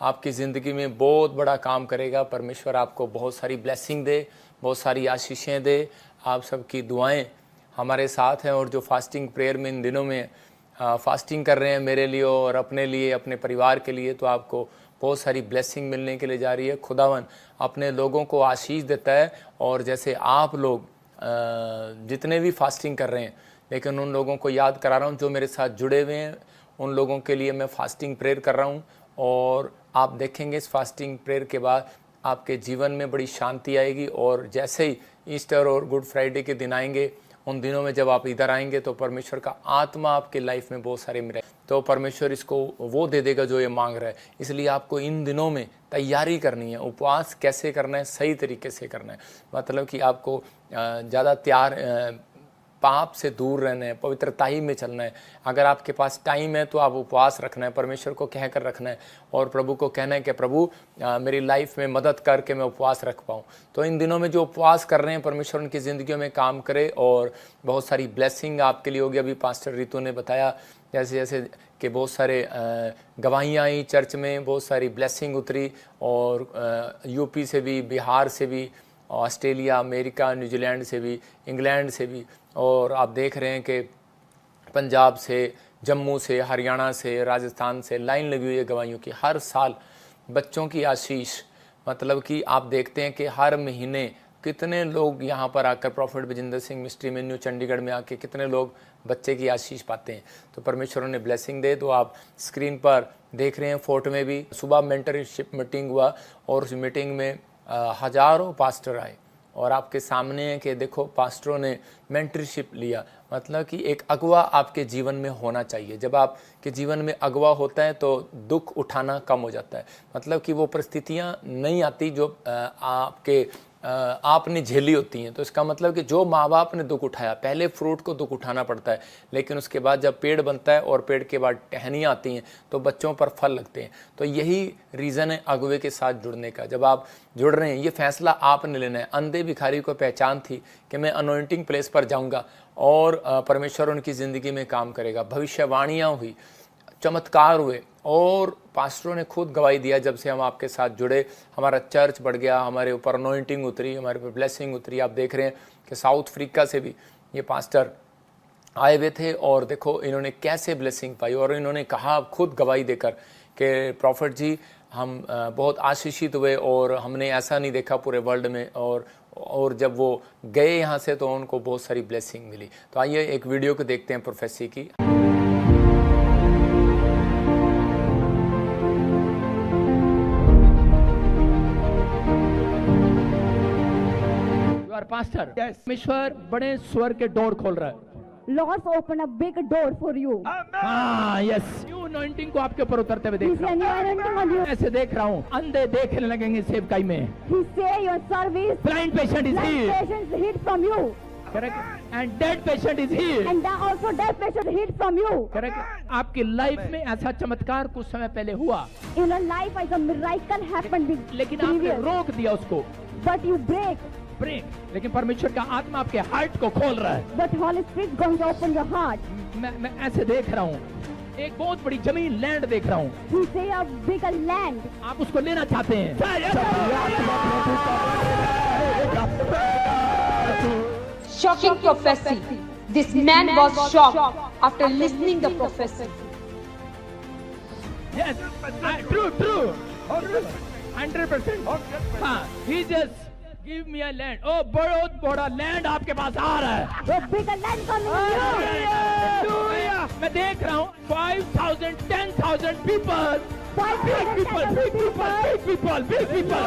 आपकी ज़िंदगी में बहुत बड़ा काम करेगा। परमेश्वर आपको बहुत सारी ब्लेसिंग दे, बहुत सारी आशीषें दे। आप सबकी दुआएं हमारे साथ हैं, और जो फास्टिंग प्रेयर में इन दिनों में फास्टिंग कर रहे हैं मेरे लिए और अपने लिए, अपने परिवार के लिए, तो आपको बहुत सारी ब्लेसिंग मिलने के लिए जा रही है। खुदावन अपने लोगों को आशीष देता है, और जैसे आप लोग जितने भी फास्टिंग कर रहे हैं, लेकिन उन लोगों को याद करा रहा हूँ जो मेरे साथ जुड़े हुए हैं, उन लोगों के लिए मैं फास्टिंग प्रेयर कर रहा हूँ। और आप देखेंगे इस फास्टिंग प्रेयर के बाद आपके जीवन में बड़ी शांति आएगी। और जैसे ही ईस्टर और गुड फ्राइडे के दिन आएंगे, उन दिनों में जब आप इधर आएंगे तो परमेश्वर का आत्मा आपके लाइफ में बहुत सारे मिले, तो परमेश्वर इसको वो दे देगा जो ये मांग रहा है। इसलिए आपको इन दिनों में तैयारी करनी है। उपवास कैसे करना है, सही तरीके से करना है, मतलब कि आपको ज़्यादा पाप से दूर रहना है, पवित्रताई में चलना है। अगर आपके पास टाइम है तो आप उपवास रखना है, परमेश्वर को कह कर रखना है, और प्रभु को कहना है कि प्रभु मेरी लाइफ में मदद करके मैं उपवास रख पाऊँ। तो इन दिनों में जो उपवास कर रहे हैं, परमेश्वर उनकी ज़िंदगियों में काम करे और बहुत सारी ब्लेसिंग आपके लिए होगी। अभी पास्टर रितु ने बताया जैसे जैसे कि बहुत सारे गवाहियाँ आई चर्च में, बहुत सारी ब्लेसिंग उतरी, और यूपी से भी, बिहार से भी, ऑस्ट्रेलिया, अमेरिका, न्यूजीलैंड से भी, इंग्लैंड से भी, और आप देख रहे हैं कि पंजाब से, जम्मू से, हरियाणा से, राजस्थान से लाइन लगी हुई है गवाहियों की। हर साल बच्चों की आशीष, मतलब कि आप देखते हैं कि हर महीने कितने लोग यहाँ पर आकर प्रॉफिट बजिंदर सिंह मिस्ट्री में न्यू चंडीगढ़ में आके कितने लोग बच्चे की आशीष पाते हैं। तो परमेश्वर उन्हें ब्लेसिंग दे। तो आप स्क्रीन पर देख रहे हैं, फोर्ट में भी सुबह मेंटरशिप मीटिंग हुआ, और उस मीटिंग में हज़ारों पास्टर आए, और आपके सामने है कि देखो पास्टरों ने मेंटरशिप लिया। मतलब कि एक अगवा आपके जीवन में होना चाहिए। जब आपके जीवन में अगवा होता है तो दुख उठाना कम हो जाता है। मतलब कि वो परिस्थितियाँ नहीं आती जो आपने झेली होती हैं। तो इसका मतलब कि जो माँ बाप ने दुख उठाया, पहले फ्रूट को दुख उठाना पड़ता है, लेकिन उसके बाद जब पेड़ बनता है और पेड़ के बाद टहनियाँ आती हैं तो बच्चों पर फल लगते हैं। तो यही रीज़न है अगुवे के साथ जुड़ने का। जब आप जुड़ रहे हैं, ये फैसला आपने लेना है। अंधे भिखारी को पहचान थी कि मैं अनॉइंटिंग प्लेस पर जाऊँगा और परमेश्वर उनकी ज़िंदगी में काम करेगा। भविष्यवाणियाँ हुई, चमत्कार हुए, और पास्टरों ने खुद गवाही दिया। जब से हम आपके साथ जुड़े, हमारा चर्च बढ़ गया, हमारे ऊपर अनॉइंटिंग उतरी, हमारे ऊपर ब्लेसिंग उतरी। आप देख रहे हैं कि साउथ अफ्रीका से भी ये पास्टर आए हुए थे, और देखो इन्होंने कैसे ब्लेसिंग पाई। और इन्होंने कहा खुद गवाही देकर कि प्रॉफिट जी हम बहुत आशीषित हुए, और हमने ऐसा नहीं देखा पूरे वर्ल्ड में। और जब वो गए यहाँ से तो उनको बहुत सारी ब्लेसिंग मिली। तो आइए एक वीडियो को देखते हैं प्रोफेसी की। पास्टर, परमेश्वर बड़े स्वर के डोर खोल रहा है। Lord open a big door for you. हाँ, यस। न्यू अनॉइंटिंग को आपके ऊपर उतरते हुए देख He रहा say new anointing on you. हूँ। ऐसे देख रहा हूँ, अंधे देखने लगेंगे सेवकाई में। He say your service. Blind patient is Blind healed, patients hid from you. Correct, and dead patient is healed, And that also deaf patients hid from you. Correct. आपकी लाइफ में ऐसा चमत्कार कुछ समय पहले हुआ, In your life as a miracle happened with लेकिन आपने previous. रोक दिया उसको, But you break. ब्रेक। लेकिन परमेश्वर का आत्मा आपके हार्ट को खोल रहा है। But Holy Spirit is going to open your heart. मैं ऐसे देख रहा हूँ, एक बहुत बड़ी जमीन, लैंड देख रहा हूँ। He say a bigger land. आप उसको लेना चाहते हैं। Shocking prophecy. This man was shocked after listening the prophecy. Yes, true. 100%. हाँ, he just give me a land. Oh, बहुत बड़ा लैंड आपके पास आ रहा है। A bigger land coming on you. मैं देख रहा हूँ 5,000, 10,000 people. 5,000 Big people.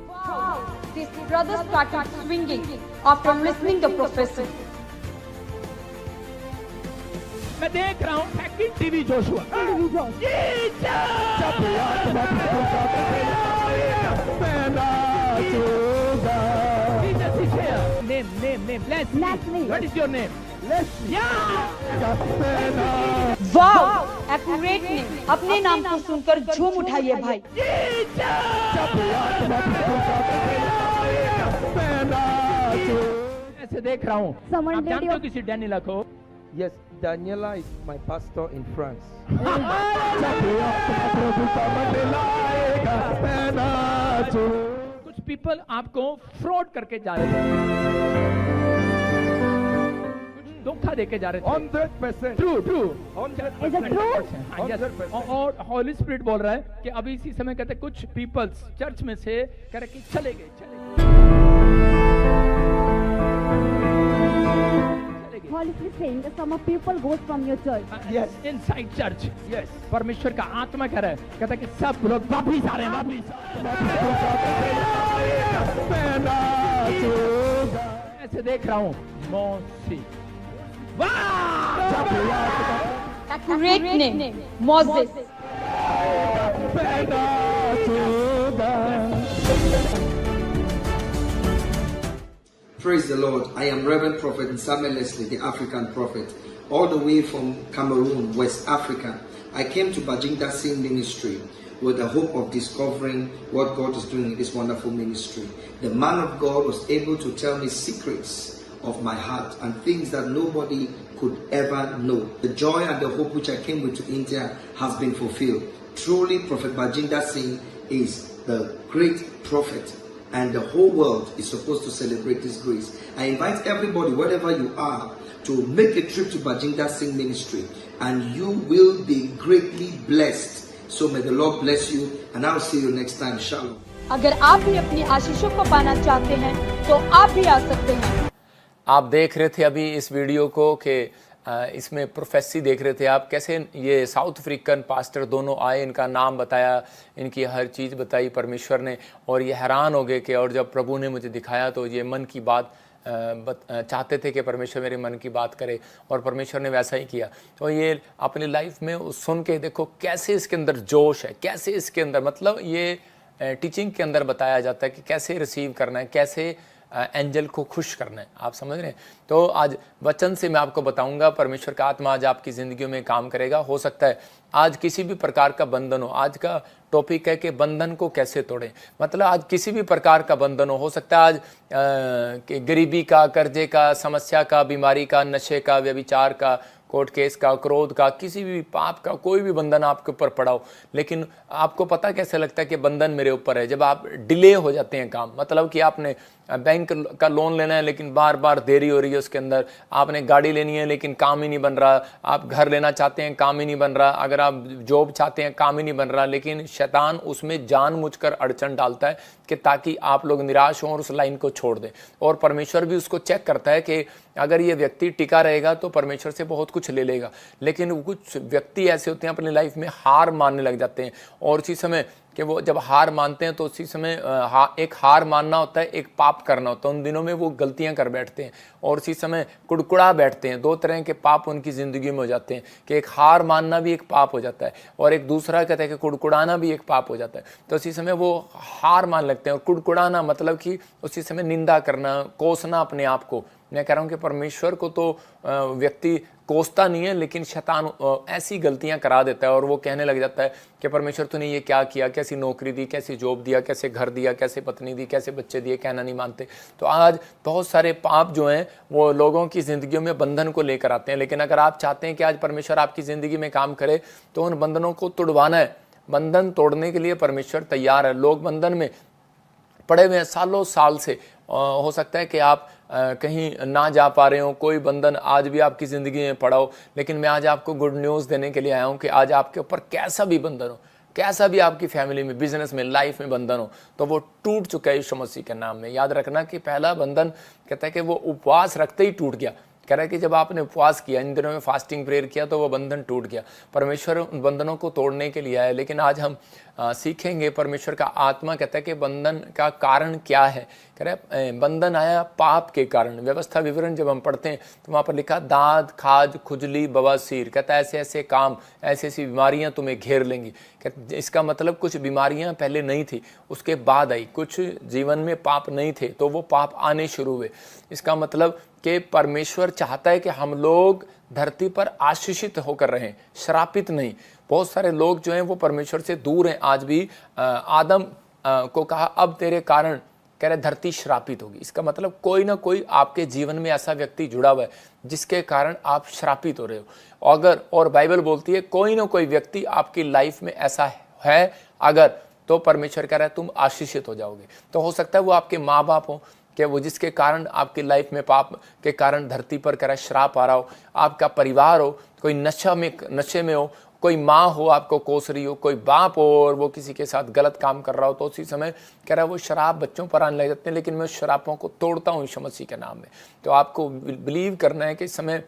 Wow, this brother started swinging after listening the prophecy. मैं देख रहा हूँ hacking TV Joshua. Name. Leslie. What is your name? Leslie. Wow, accurate name. अपने नाम को सुनकर झूम उठाइए भाई। ऐसे देख रहा हूँ। Someone आप did जानते हो your- किसी डैनिला को? Yes, Daniela is my pastor in France. कुछ पीपल आपको फ्रॉड करके जा रहे थे, कुछ धोखा देके जा रहे थे। 100%. True true. 100%. Is it true? हाँ, yes। 100%. और हॉली स्पिरिट बोल रहा है कि अभी इसी समय कहते हैं कुछ पीपल्स चर्च में से कह रहे कि चले गए चले गए। Holy Spirit saying that some of people goes from your church. Yes. Inside church. Yes. परमेश्वर का आत्मा कह रहा है, कहता है कि सब लोग वापिस आ रहे हैं, वापिस ऐसे देख रहा हूँ। मौसी Great name, Moses. Praise the Lord. I am Reverend Prophet Samuel Leslie, the African prophet, all the way from Cameroon, West Africa. I came to Bajinda Singh Ministry with the hope of discovering what God is doing in this wonderful ministry. The man of God was able to tell me secrets of my heart and things that nobody could ever know. The joy and the hope which I came with to India has been fulfilled. Truly, Prophet Bajinda Singh is the great prophet, and the whole world is supposed to celebrate this grace. I invite everybody, wherever you are, to make a trip to Bajinda Singh Ministry, and you will be greatly blessed. So may the Lord bless you, and I'll see you next time. Shalom. अगर आप भी अपनी आशीषों को पाना चाहते हैं तो आप भी आ सकते हैं। आप देख रहे थे अभी इस वीडियो को कि इसमें प्रोफेसी देख रहे थे आप, कैसे ये साउथ अफ्रीकन पास्टर दोनों आए, इनका नाम बताया, इनकी हर चीज़ बताई परमेश्वर ने, और ये हैरान हो गए कि और जब प्रभु ने मुझे दिखाया तो ये मन की बात चाहते थे कि परमेश्वर मेरे मन की बात करे, और परमेश्वर ने वैसा ही किया। तो ये अपनी लाइफ में सुन के देखो कैसे इसके अंदर जोश है, कैसे इसके अंदर मतलब ये टीचिंग के अंदर बताया जाता है कि कैसे रिसीव करना है, कैसे एंजल को खुश करना है। आप समझ रहे हैं? तो आज वचन से मैं आपको बताऊंगा, परमेश्वर का आत्मा आज आपकी ज़िंदगी में काम करेगा। हो सकता है आज किसी भी प्रकार का बंधन हो, आज का टॉपिक है कि बंधन को कैसे तोड़ें, मतलब आज किसी भी प्रकार का बंधन हो सकता है आज कि गरीबी का, कर्जे का, समस्या का, बीमारी का, नशे का, व्यभिचार का, कोर्ट केस का, क्रोध का, किसी भी पाप का कोई भी बंधन आपके ऊपर पड़ा हो, लेकिन आपको पता कैसे लगता है कि बंधन मेरे ऊपर है? जब आप डिले हो जाते हैं काम, मतलब कि आपने बैंक का लोन लेना है लेकिन बार बार देरी हो रही है उसके अंदर, आपने गाड़ी लेनी है लेकिन काम ही नहीं बन रहा, आप घर लेना चाहते हैं काम ही नहीं बन रहा, अगर आप जॉब चाहते हैं काम ही नहीं बन रहा, लेकिन शैतान उसमें जानबूझकर अड़चन डालता है कि ताकि आप लोग निराश हों और उस लाइन को छोड़ दें। और परमेश्वर भी उसको चेक करता है कि अगर ये व्यक्ति टिका रहेगा तो परमेश्वर से बहुत कुछ ले लेगा, लेकिन कुछ व्यक्ति ऐसे होते हैं अपनी लाइफ में हार मानने लग जाते हैं, और उसी समय कि वो जब हार मानते हैं तो उसी समय एक हार मानना होता है, एक पाप करना होता है। उन दिनों में वो गलतियां कर बैठते हैं और उसी समय कुड़कुड़ा बैठते हैं। दो तरह के पाप उनकी ज़िंदगी में हो जाते हैं कि एक हार मानना भी एक पाप हो जाता है, और एक दूसरा कहते हैं कि कुड़कुड़ाना भी एक पाप हो जाता है। तो उसी समय वो हार मान लगते हैं, और कुड़कुड़ाना मतलब कि उसी समय निंदा करना, कोसना अपने आप को। मैं कह रहा हूँ कि परमेश्वर को तो व्यक्ति कोसता नहीं है, लेकिन शैतान ऐसी गलतियां करा देता है और वो कहने लग जाता है कि परमेश्वर तूने ये क्या किया, कैसी नौकरी दी, कैसी जॉब दिया, कैसे घर दिया, कैसे पत्नी दी, कैसे बच्चे दिए, कहना नहीं मानते। तो आज बहुत सारे पाप जो हैं वो लोगों की ज़िंदगियों में बंधन को लेकर आते हैं, लेकिन अगर आप चाहते हैं कि आज परमेश्वर आपकी ज़िंदगी में काम करे तो उन बंधनों को तुड़वाना है। बंधन तोड़ने के लिए परमेश्वर तैयार है। लोग बंधन में पड़े हुए हैं सालों साल से। हो सकता है कि आप कहीं ना जा पा रहे हो, कोई बंधन आज भी आपकी ज़िंदगी में पड़ा हो, लेकिन मैं आज आपको गुड न्यूज़ देने के लिए आया हूँ कि आज आपके ऊपर कैसा भी बंधन हो, कैसा भी आपकी फैमिली में, बिजनेस में, लाइफ में बंधन हो, तो वो टूट चुका है यीशु मसीह के नाम में। याद रखना कि पहला बंधन कहता है कि वो उपवास रखते ही टूट गया। कह रहा है कि जब आपने उपवास किया, इन दिनों में फास्टिंग प्रेयर किया, तो वो बंधन टूट गया। परमेश्वर उन बंधनों को तोड़ने के लिए आया। लेकिन आज हम सीखेंगे, परमेश्वर का आत्मा कहता है कि बंधन का कारण क्या है। कह रहा है बंधन आया पाप के कारण। व्यवस्था विवरण जब हम पढ़ते हैं तो वहाँ पर लिखा दाद, खाज, खुजली, बवासीर। कहता है ऐसे ऐसे काम, ऐसी ऐसी बीमारियाँ तुम्हें घेर लेंगी। इसका मतलब कुछ बीमारियाँ पहले नहीं थी, उसके बाद आई। कुछ जीवन में पाप नहीं थे तो वो पाप आने शुरू हुए। इसका मतलब कि परमेश्वर चाहता है कि हम लोग धरती पर आशीषित होकर रहें, श्रापित नहीं। बहुत सारे लोग जो हैं वो परमेश्वर से दूर हैं आज भी। आदम को कहा अब तेरे कारण कह रहे धरती श्रापित होगी। इसका मतलब कोई ना कोई आपके जीवन में ऐसा व्यक्ति जुड़ा हुआ है जिसके कारण आप श्रापित हो रहे हो। अगर और बाइबल बोलती है कोई ना कोई व्यक्ति आपकी लाइफ में ऐसा है अगर, तो परमेश्वर कह रहा है तुम आशीषित हो जाओगे। तो हो सकता है वो आपके माँ बाप हो, कि वो जिसके कारण आपकी लाइफ में पाप के कारण धरती पर कह रहा है श्राप आ रहा हो, आपका परिवार हो, कोई नशे में हो, कोई माँ हो आपको कोस रही हो, कोई बाप हो और वो किसी के साथ गलत काम कर रहा हो, तो उसी समय कह रहा है वो शराब बच्चों पर आने लग जाते हैं, लेकिन मैं उस शराबों को तोड़ता हूँ यीशु मसीह के नाम में। तो आपको बिलीव करना है कि इस समय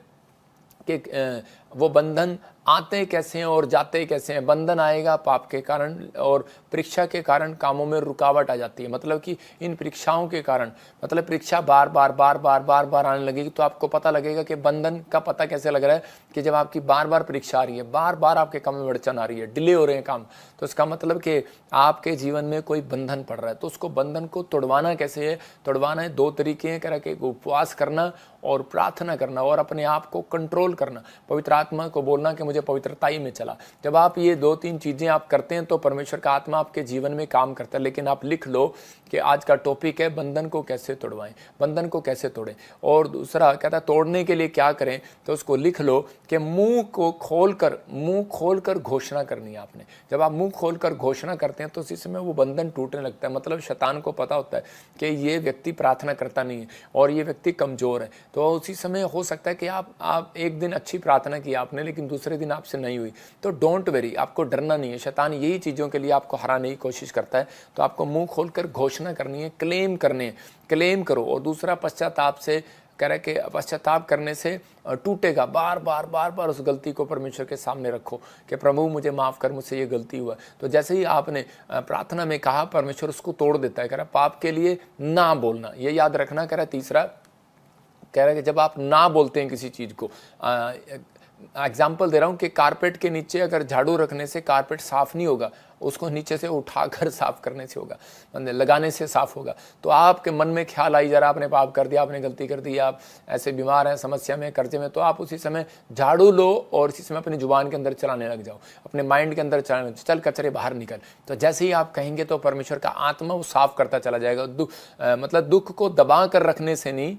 कि वो बंधन आते कैसे हैं और जाते कैसे हैं। बंधन आएगा पाप के कारण और परीक्षा के कारण कामों में रुकावट आ जाती है। मतलब कि इन परीक्षाओं के कारण, मतलब परीक्षा बार बार आने लगेगी, तो आपको पता लगेगा कि बंधन का पता कैसे लग रहा है कि जब आपकी बार बार परीक्षा आ रही है, बार बार आपके काम में अड़चन आ रही है, डिले हो रहे हैं काम, तो इसका मतलब कि आपके जीवन में कोई बंधन पड़ रहा है। तो उसको बंधन को तोड़वाना कैसे है? तोड़वाना है 2 तरीके हैं, कह रहा कि उपवास करना और प्रार्थना करना और अपने आप को कंट्रोल करना, पवित्र आत्मा को बोलना कि मुझे पवित्रताई में चला। जब आप ये 2-3 चीज़ें आप करते हैं तो परमेश्वर का आत्मा आपके जीवन में काम करता है। लेकिन आप लिख लो कि आज का टॉपिक है बंधन को कैसे तोड़वाएं, बंधन को कैसे तोड़ें। और दूसरा कहता है तोड़ने के लिए क्या करें, तो उसको लिख लो कि मुंह खोल कर घोषणा करनी है आपने। जब आप मुंह खोल कर घोषणा करते हैं तो उसी समय वो बंधन टूटने लगता है। मतलब शैतान को पता होता है कि ये व्यक्ति प्रार्थना करता नहीं है और ये व्यक्ति कमज़ोर है, तो उसी समय हो सकता है कि आप एक दिन अच्छी प्रार्थना की आपने, लेकिन दूसरे दिन आपसे नहीं हुई। तो डोंट वेरी, आपको डरना नहीं है। शैतान यही चीज़ों के लिए आपको हराने की कोशिश करता है। तो आपको मुंह खोलकर घोषणा करनी है, क्लेम करने, क्लेम करो। और दूसरा पश्चाताप से कह रहे कि पश्चाताप करने से टूटेगा। बार बार उस गलती को परमेश्वर के सामने रखो कि प्रभु मुझे माफ़ कर, मुझसे ये गलती हुआ। तो जैसे ही आपने प्रार्थना में कहा, परमेश्वर उसको तोड़ देता है। कह रहा पाप के लिए ना बोलना, ये याद रखना। कह रहा तीसरा, कह रहा है कि जब आप ना बोलते हैं किसी चीज़ को, एग्जाम्पल दे रहा हूँ कि कारपेट के नीचे अगर झाड़ू रखने से कारपेट साफ़ नहीं होगा, उसको नीचे से उठाकर साफ़ करने से होगा, लगाने से साफ़ होगा। तो आपके मन में ख्याल आई, जरा आपने पाप कर दिया, आपने गलती कर दी, आप ऐसे बीमार हैं, समस्या में, कर्जे में, तो आप उसी समय झाड़ू लो और इसी समय अपनी जुबान के अंदर चलाने लग जाओ, अपने माइंड के अंदर चलाने, चल कचरे बाहर निकल। तो जैसे ही आप कहेंगे तो परमेश्वर का आत्मा वो साफ़ करता चला जाएगा। मतलब दुख को दबा कर रखने से नहीं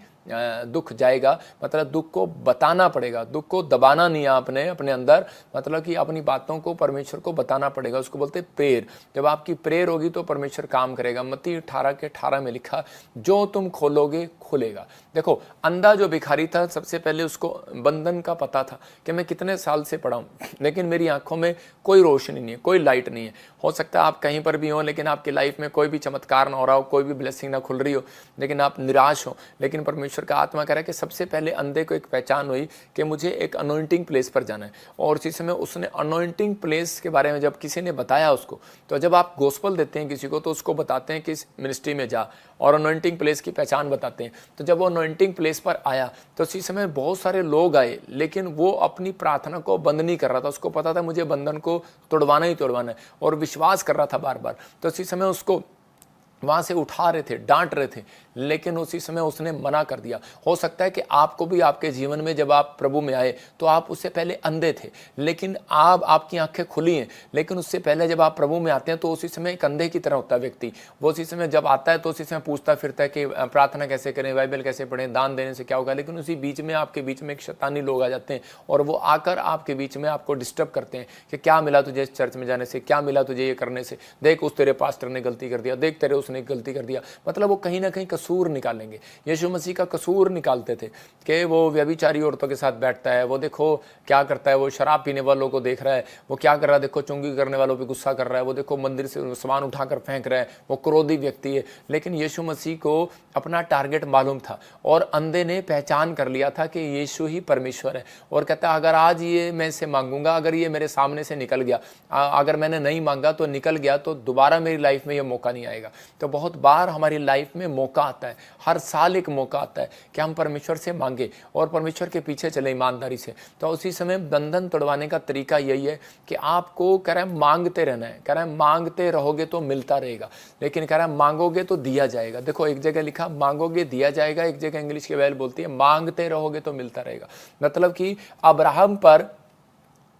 दुख जाएगा, मतलब दुख को बताना पड़ेगा, दुख को दबाना नहीं आपने अपने अंदर, मतलब कि अपनी बातों को परमेश्वर को बताना पड़ेगा। उसको बोलते प्रेयर। जब आपकी प्रेयर होगी तो परमेश्वर काम करेगा। मत्ती 18:18 में लिखा, जो तुम खोलोगे खुलेगा। देखो, अंधा जो भिखारी था, सबसे पहले उसको बंधन का पता था कि मैं कितने साल से पड़ा हूँ, लेकिन मेरी आंखों में कोई रोशनी नहीं है, कोई लाइट नहीं है। हो सकता है आप कहीं पर भी हो, लेकिन आपकी लाइफ में कोई भी चमत्कार ना हो रहा हो, कोई भी ब्लेसिंग ना खुल रही हो, लेकिन आप निराश हो। लेकिन परमेश्वर का आत्मा कह रहा है कि सबसे पहले अंधे को एक पहचान हुई कि मुझे एक अनॉइंटिंग प्लेस पर जाना है। और उसी समय उसने अनॉइंटिंग प्लेस के बारे में जब किसी ने बताया उसको, तो जब आप गोस्पल देते हैं किसी को तो उसको बताते हैं कि इस मिनिस्ट्री में जा, और अनॉइंटिंग प्लेस की पहचान बताते हैं। तो जब वो अनॉइंटिंग प्लेस पर आया तो उसी समय बहुत सारे लोग आए, लेकिन वो अपनी प्रार्थना को बंद नहीं कर रहा था। उसको पता था मुझे बंधन को तोड़वाना ही तोड़वाना है, और विश्वास कर रहा था बार बार। तो उसी समय उसको वहाँ से उठा रहे थे, डांट रहे थे, लेकिन उसी समय उसने मना कर दिया। हो सकता है कि आपको भी आपके जीवन में जब आप प्रभु में आए तो आप उससे पहले अंधे थे, लेकिन आप आपकी आंखें खुली हैं। लेकिन उससे पहले जब आप प्रभु में आते हैं तो उसी समय एक अंधे की तरह होता है व्यक्ति। वो उसी समय जब आता है तो उसी समय पूछता फिरता है कि प्रार्थना कैसे करें, बाइबल कैसे पढ़ें, दान देने से क्या होगा। लेकिन उसी बीच में आपके बीच में एक शैतानी लोग आ जाते हैं और वो आकर आपके बीच में आपको डिस्टर्ब करते हैं कि क्या मिला तुझे इस चर्च में जाने से, क्या मिला तुझे ये करने से, देख उस तेरे पास्टर ने गलती कर दिया, देख तेरे उसने गलती कर दिया। मतलब वो कहीं ना कहीं कसूर निकालेंगे। यीशु मसीह का कसूर निकालते थे कि वो व्यभिचारी औरतों के साथ बैठता है, वो देखो क्या करता है, वो शराब पीने वालों को देख रहा है, वो क्या कर रहा है, देखो चुंगी करने वालों पे गुस्सा कर रहा है, वो देखो मंदिर से सामान उठाकर फेंक रहा है, वो क्रोधी व्यक्ति है। लेकिन यीशु मसीह को अपना टारगेट मालूम था और अंधे ने पहचान कर लिया था कि यीशु ही परमेश्वर है। और कहता है अगर आज ये मैं इसे मांगूंगा, अगर ये मेरे सामने से निकल गया, अगर मैंने नहीं मांगा तो निकल गया, तो दोबारा मेरी लाइफ में ये मौका नहीं आएगा। तो बहुत बार हमारी लाइफ में मौका आता है, हर साल एक मौका आता है कि हम परमेश्वर से मांगे और परमेश्वर के पीछे चले ईमानदारी से। तो उसी समय बंधन तोड़वाने का तरीका यही है कि आपको कह रहा है मांगते रहना है। कह रहा है मांगते रहोगे तो मिलता रहेगा, लेकिन कह रहा है मांगोगे तो दिया जाएगा। देखो एक जगह लिखा मांगोगे दिया जाएगा, एक जगह इंग्लिश की बाइबल बोलती है मांगते रहोगे तो मिलता रहेगा। मतलब कि अब्राहम पर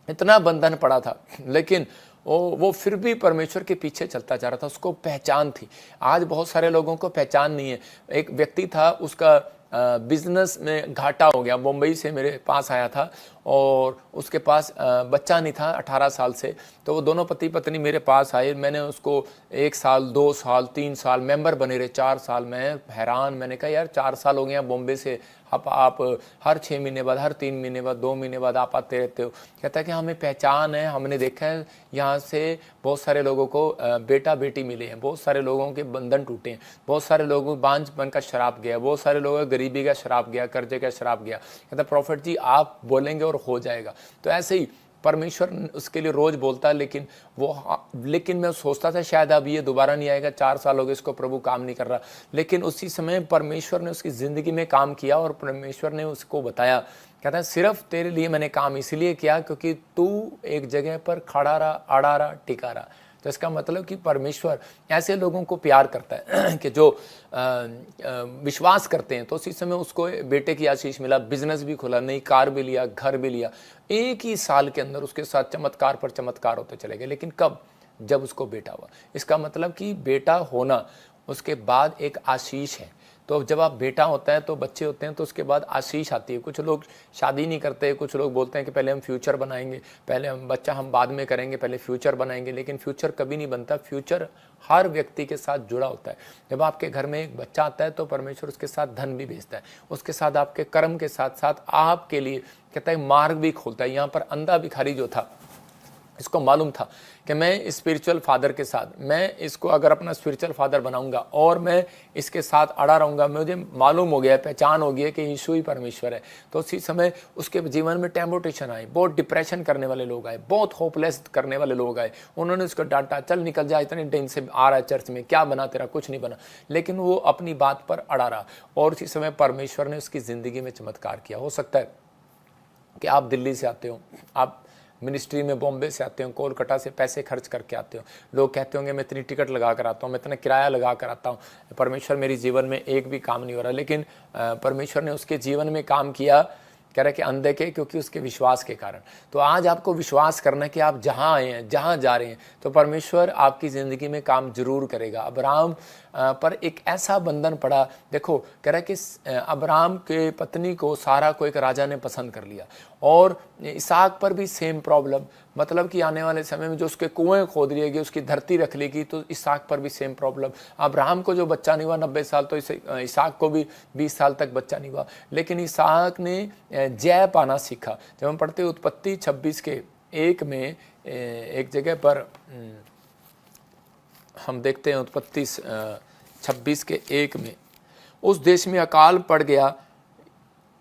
इतना बंधन पड़ा था, लेकिन वो फिर भी परमेश्वर के पीछे चलता जा रहा था, उसको पहचान थी। आज बहुत सारे लोगों को पहचान नहीं है। एक व्यक्ति था, उसका बिजनेस में घाटा हो गया, मुंबई से मेरे पास आया था और उसके पास बच्चा नहीं था 18 साल से। तो वो दोनों पति पत्नी मेरे पास आए, मैंने उसको 1 साल 2 साल 3 साल मेंबर बने रहे, 4 साल। मैं हैरान, मैंने कहा यार 4 साल हो गए हैं बॉम्बे से, आप हर 6 महीने बाद, हर 3 महीने बाद, 2 महीने बाद आप आते रहते हो। कहता है कि हमें पहचान है, हमने देखा है यहाँ से बहुत सारे लोगों को बेटा बेटी मिले हैं, बहुत सारे लोगों के बंधन टूटे हैं, बहुत सारे लोगों को बांझपन का शराब गया, बहुत सारे लोगों को गरीबी का शराब गया, कर्जे का शराब गया। कहता प्रॉफिट जी आप बोलेंगे और हो जाएगा। तो ऐसे ही परमेश्वर उसके लिए रोज बोलता है, लेकिन मैं सोचता था शायद अब ये दोबारा नहीं आएगा, 4 साल हो गए इसको, प्रभु काम नहीं कर रहा। लेकिन उसी समय परमेश्वर ने उसकी ज़िंदगी में काम किया और परमेश्वर ने उसको बताया, कहता है सिर्फ तेरे लिए मैंने काम इसलिए किया क्योंकि तू एक जगह पर खड़ा रहा, अड़ा रहा, टिका रहा। तो इसका मतलब कि परमेश्वर ऐसे लोगों को प्यार करता है कि जो विश्वास करते हैं। तो उसी समय उसको बेटे की आशीष मिला, बिजनेस भी खुला, नई कार भी लिया, घर भी लिया। एक ही साल के अंदर उसके साथ चमत्कार पर चमत्कार होते चले गए। लेकिन कब? जब उसको बेटा हुआ। इसका मतलब कि बेटा होना उसके बाद एक आशीष है। तो जब आप बेटा होता है तो बच्चे होते हैं तो उसके बाद आशीष आती है। कुछ लोग शादी नहीं करते, कुछ लोग बोलते हैं कि पहले हम फ्यूचर बनाएंगे, पहले हम बच्चा हम बाद में करेंगे, पहले फ्यूचर बनाएंगे। लेकिन फ्यूचर कभी नहीं बनता। फ्यूचर हर व्यक्ति के साथ जुड़ा होता है। जब आपके घर में एक बच्चा आता है तो परमेश्वर उसके साथ धन भी भेजता है, उसके साथ आपके कर्म के साथ साथ आपके लिए कहता है मार्ग भी खोलता है। यहाँ पर अंधा भिखारी जो था, इसको मालूम था कि मैं स्पिरिचुअल फादर के साथ, मैं इसको अगर अपना स्पिरिचुअल फादर बनाऊंगा और मैं इसके साथ अड़ा रहूँगा, मुझे मालूम हो गया, पहचान हो गया कि यीशु ही परमेश्वर है। तो उसी समय उसके जीवन में टेम्पटेशन आई, बहुत डिप्रेशन करने वाले लोग आए, बहुत होपलेस करने वाले लोग आए। उन्होंने उसको डांटा, चल निकल जा, इतने दिन से आ रहा है चर्च में, क्या बना तेरा? कुछ नहीं बना। लेकिन वो अपनी बात पर अड़ा रहा और उसी समय परमेश्वर ने उसकी ज़िंदगी में चमत्कार किया। हो सकता है कि आप दिल्ली से आते हो, आप मिनिस्ट्री में बॉम्बे से आते हो, कोलकाता से पैसे खर्च करके आते हो। लोग कहते होंगे मैं इतनी टिकट लगा कर आता हूँ, मैं इतना किराया लगा कर आता हूँ, परमेश्वर मेरी जीवन में एक भी काम नहीं हो रहा। लेकिन परमेश्वर ने उसके जीवन में काम किया, कह रहा है कि अंधे के, क्योंकि उसके विश्वास के कारण। तो आज आपको विश्वास करना है कि आप जहाँ आए हैं, जहाँ जा रहे हैं, तो परमेश्वर आपकी ज़िंदगी में काम जरूर करेगा। अब्राहम पर एक ऐसा बंधन पड़ा, देखो कह रहा है कि अब्राहम के पत्नी को सारा को एक राजा ने पसंद कर लिया और इसहाक पर भी सेम प्रॉब्लम, मतलब कि आने वाले समय में जो उसके कुएं खोद लिए गए, उसकी धरती रख ली गई, तो इसहाक पर भी सेम प्रॉब्लम। अब्राहम को जो बच्चा नहीं हुआ 90 साल, तो इसहाक को भी 20 साल तक बच्चा नहीं हुआ। लेकिन इसहाक ने जय पाना सीखा। जब हम पढ़ते उत्पत्ति 26:1 में एक जगह पर हम देखते हैं, उत्पत्ति 26:1 में, उस देश में अकाल पड़ गया।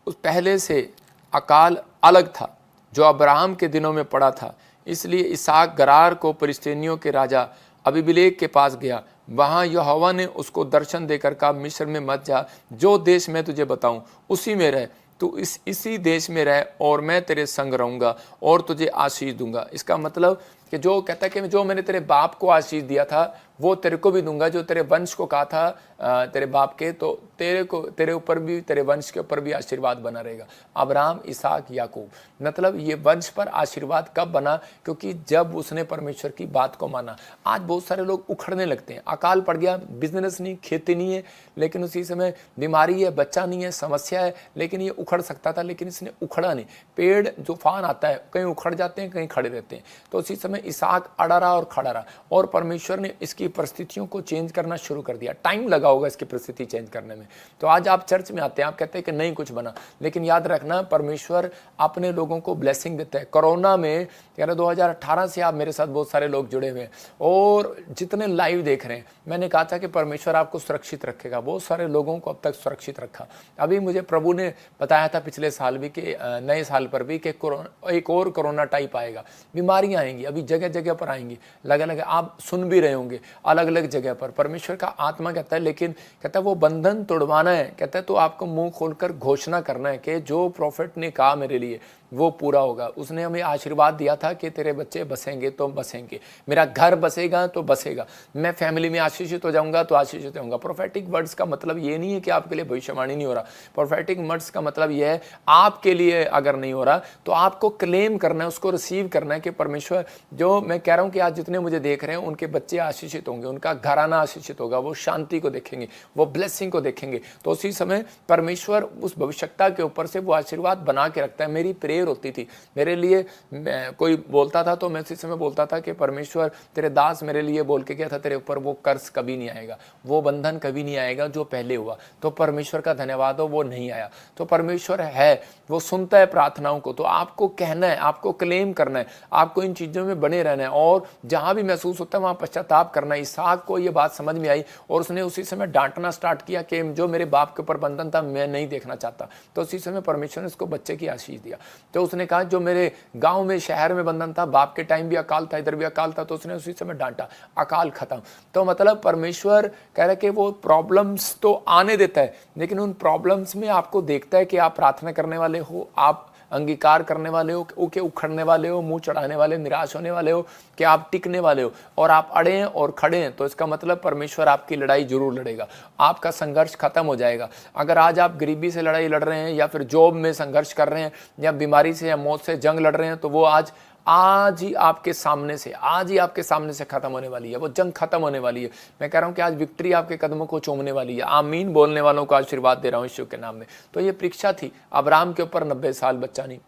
उस पहले से अकाल अलग था जो अब्राहम के दिनों में पड़ा था, इसलिए इसहाक गरार को फिलिस्तीनियों के राजा अबीमेलेक के पास गया। वहाँ यहोवा ने उसको दर्शन देकर कहा, मिस्र में मत जा, जो देश मैं तुझे बताऊं उसी में रह, तू इसी देश में रह और मैं तेरे संग रहूँगा और तुझे आशीष दूंगा। इसका मतलब कि जो कहता है कि जो मैंने तेरे बाप को आशीष दिया था वो तेरे को भी दूंगा, जो तेरे वंश को कहा था तेरे बाप के, तो तेरे ऊपर भी, तेरे वंश के ऊपर भी आशीर्वाद बना रहेगा। अब्राहम, इसहाक, याकूब, मतलब ये वंश पर आशीर्वाद कब बना? क्योंकि जब उसने परमेश्वर की बात को माना। आज बहुत सारे लोग उखड़ने लगते हैं, अकाल पड़ गया, बिजनेस नहीं, खेती नहीं है, लेकिन उसी समय बीमारी है, बच्चा नहीं है, समस्या है, लेकिन ये उखड़ सकता था, लेकिन इसने उखड़ा नहीं। पेड़ तूफान आता है, कहीं उखड़ जाते हैं, कहीं खड़े रहते हैं। तो उसी समय इसहाक अड़ा रहा और खड़ा रहा और परमेश्वर ने इसकी परिस्थितियों को चेंज करना शुरू कर दिया। टाइम लगा होगा इसकी परिस्थिति चेंज करने में। तो आज आप चर्च में आते हैं, आप कहते हैं कि नहीं कुछ बना, लेकिन याद रखना परमेश्वर अपने लोगों को ब्लेसिंग देता है। कोरोना में 2018 से आप मेरे साथ बहुत सारे लोग जुड़े हुए हैं और जितने लाइव देख रहे हैं, मैंने कहा था कि परमेश्वर आपको सुरक्षित रखेगा। बहुत सारे लोगों को अब तक सुरक्षित रखा। अभी मुझे प्रभु ने बताया था पिछले साल भी कि नए साल पर भी कि एक और कोरोना टाइप आएगा, बीमारियां आएंगी, अभी जगह जगह पर आएंगी, अलग अलग, आप सुन भी रहे होंगे अलग अलग जगह पर। परमेश्वर का आत्मा कहता है, लेकिन कहता है वो बंधन तोड़वाना है। कहता है तो आपको मुंह खोलकर घोषणा करना है कि जो प्रॉफिट ने कहा मेरे लिए वो पूरा होगा। उसने हमें आशीर्वाद दिया था कि तेरे बच्चे बसेंगे तो बसेंगे, मेरा घर बसेगा तो बसेगा, मैं फैमिली में आशीषित हो जाऊंगा तो आशीषित होऊंगा। प्रोफेटिक वर्ड्स का मतलब ये नहीं है कि आपके लिए भविष्यवाणी नहीं हो रहा। प्रोफेटिक वर्ड्स का मतलब ये है आपके लिए अगर नहीं हो रहा तो आपको क्लेम करना है, उसको रिसीव करना है कि परमेश्वर, जो मैं कह रहा हूँ कि आज जितने मुझे देख रहे हैं उनके बच्चे आशीषित होंगे, उनका घराना आशीषित होगा, वो शांति को देखेंगे, वो ब्लेसिंग को देखेंगे। तो उसी समय परमेश्वर उस भविष्यता के ऊपर से वो आशीर्वाद बना के रखता है। मेरी प्रेयर होती थी, मेरे लिए कोई बोलता था तो मैं उसी समय बोलता था कि परमेश्वर तेरे दास मेरे लिए बोल के गया था तेरे ऊपर वो कर्ज कभी नहीं आएगा, वो बंधन कभी नहीं आएगा जो पहले हुआ। तो परमेश्वर का धन्यवाद हो, वो नहीं आया। तो परमेश्वर है, वो सुनता है प्रार्थनाओं को। तो आपको कहना है, आपको क्लेम करना है, आपको इन चीज़ों में बने रहना है और जहाँ भी महसूस होता है वहाँ पश्चाताप करना है। इसहाक को ये बात समझ में आई और उसने उसी समय डांटना स्टार्ट किया कि जो मेरे बाप के ऊपर बंधन था मैं नहीं देखना चाहता। तो उसी समय परमेश्वर ने उसको बच्चे की आशीष दिया। तो उसने कहा जो मेरे गांव में शहर में बंधन था, बाप के टाइम भी अकाल था, इधर भी अकाल था, तो उसने उसी समय डांटा, अकाल खत्म। तो मतलब परमेश्वर कह रहा है कि वो प्रॉब्लम्स तो आने देता है लेकिन उन प्रॉब्लम्स में आपको देखता है कि आप प्रार्थना करने वाले हो, आप अंगीकार करने वाले हो, कि उखड़ने वाले हो, मुंह चढ़ाने वाले, निराश होने वाले हो, कि आप टिकने वाले हो और आप अड़े हैं और खड़े हैं। तो इसका मतलब परमेश्वर आपकी लड़ाई जरूर लड़ेगा, आपका संघर्ष खत्म हो जाएगा। अगर आज आप गरीबी से लड़ाई लड़ रहे हैं या फिर जॉब में संघर्ष कर रहे हैं या बीमारी से या मौत से जंग लड़ रहे हैं तो वो आज ही आपके सामने से खत्म होने वाली है, वो जंग खत्म होने वाली है। मैं कह रहा हूं कि आज विक्ट्री आपके कदमों को चूमने वाली है। आमीन बोलने वालों को आशीर्वाद दे रहा हूं यीशु के नाम में। तो ये परीक्षा थी, अब्राहम के ऊपर 90 साल बच्चा नहीं,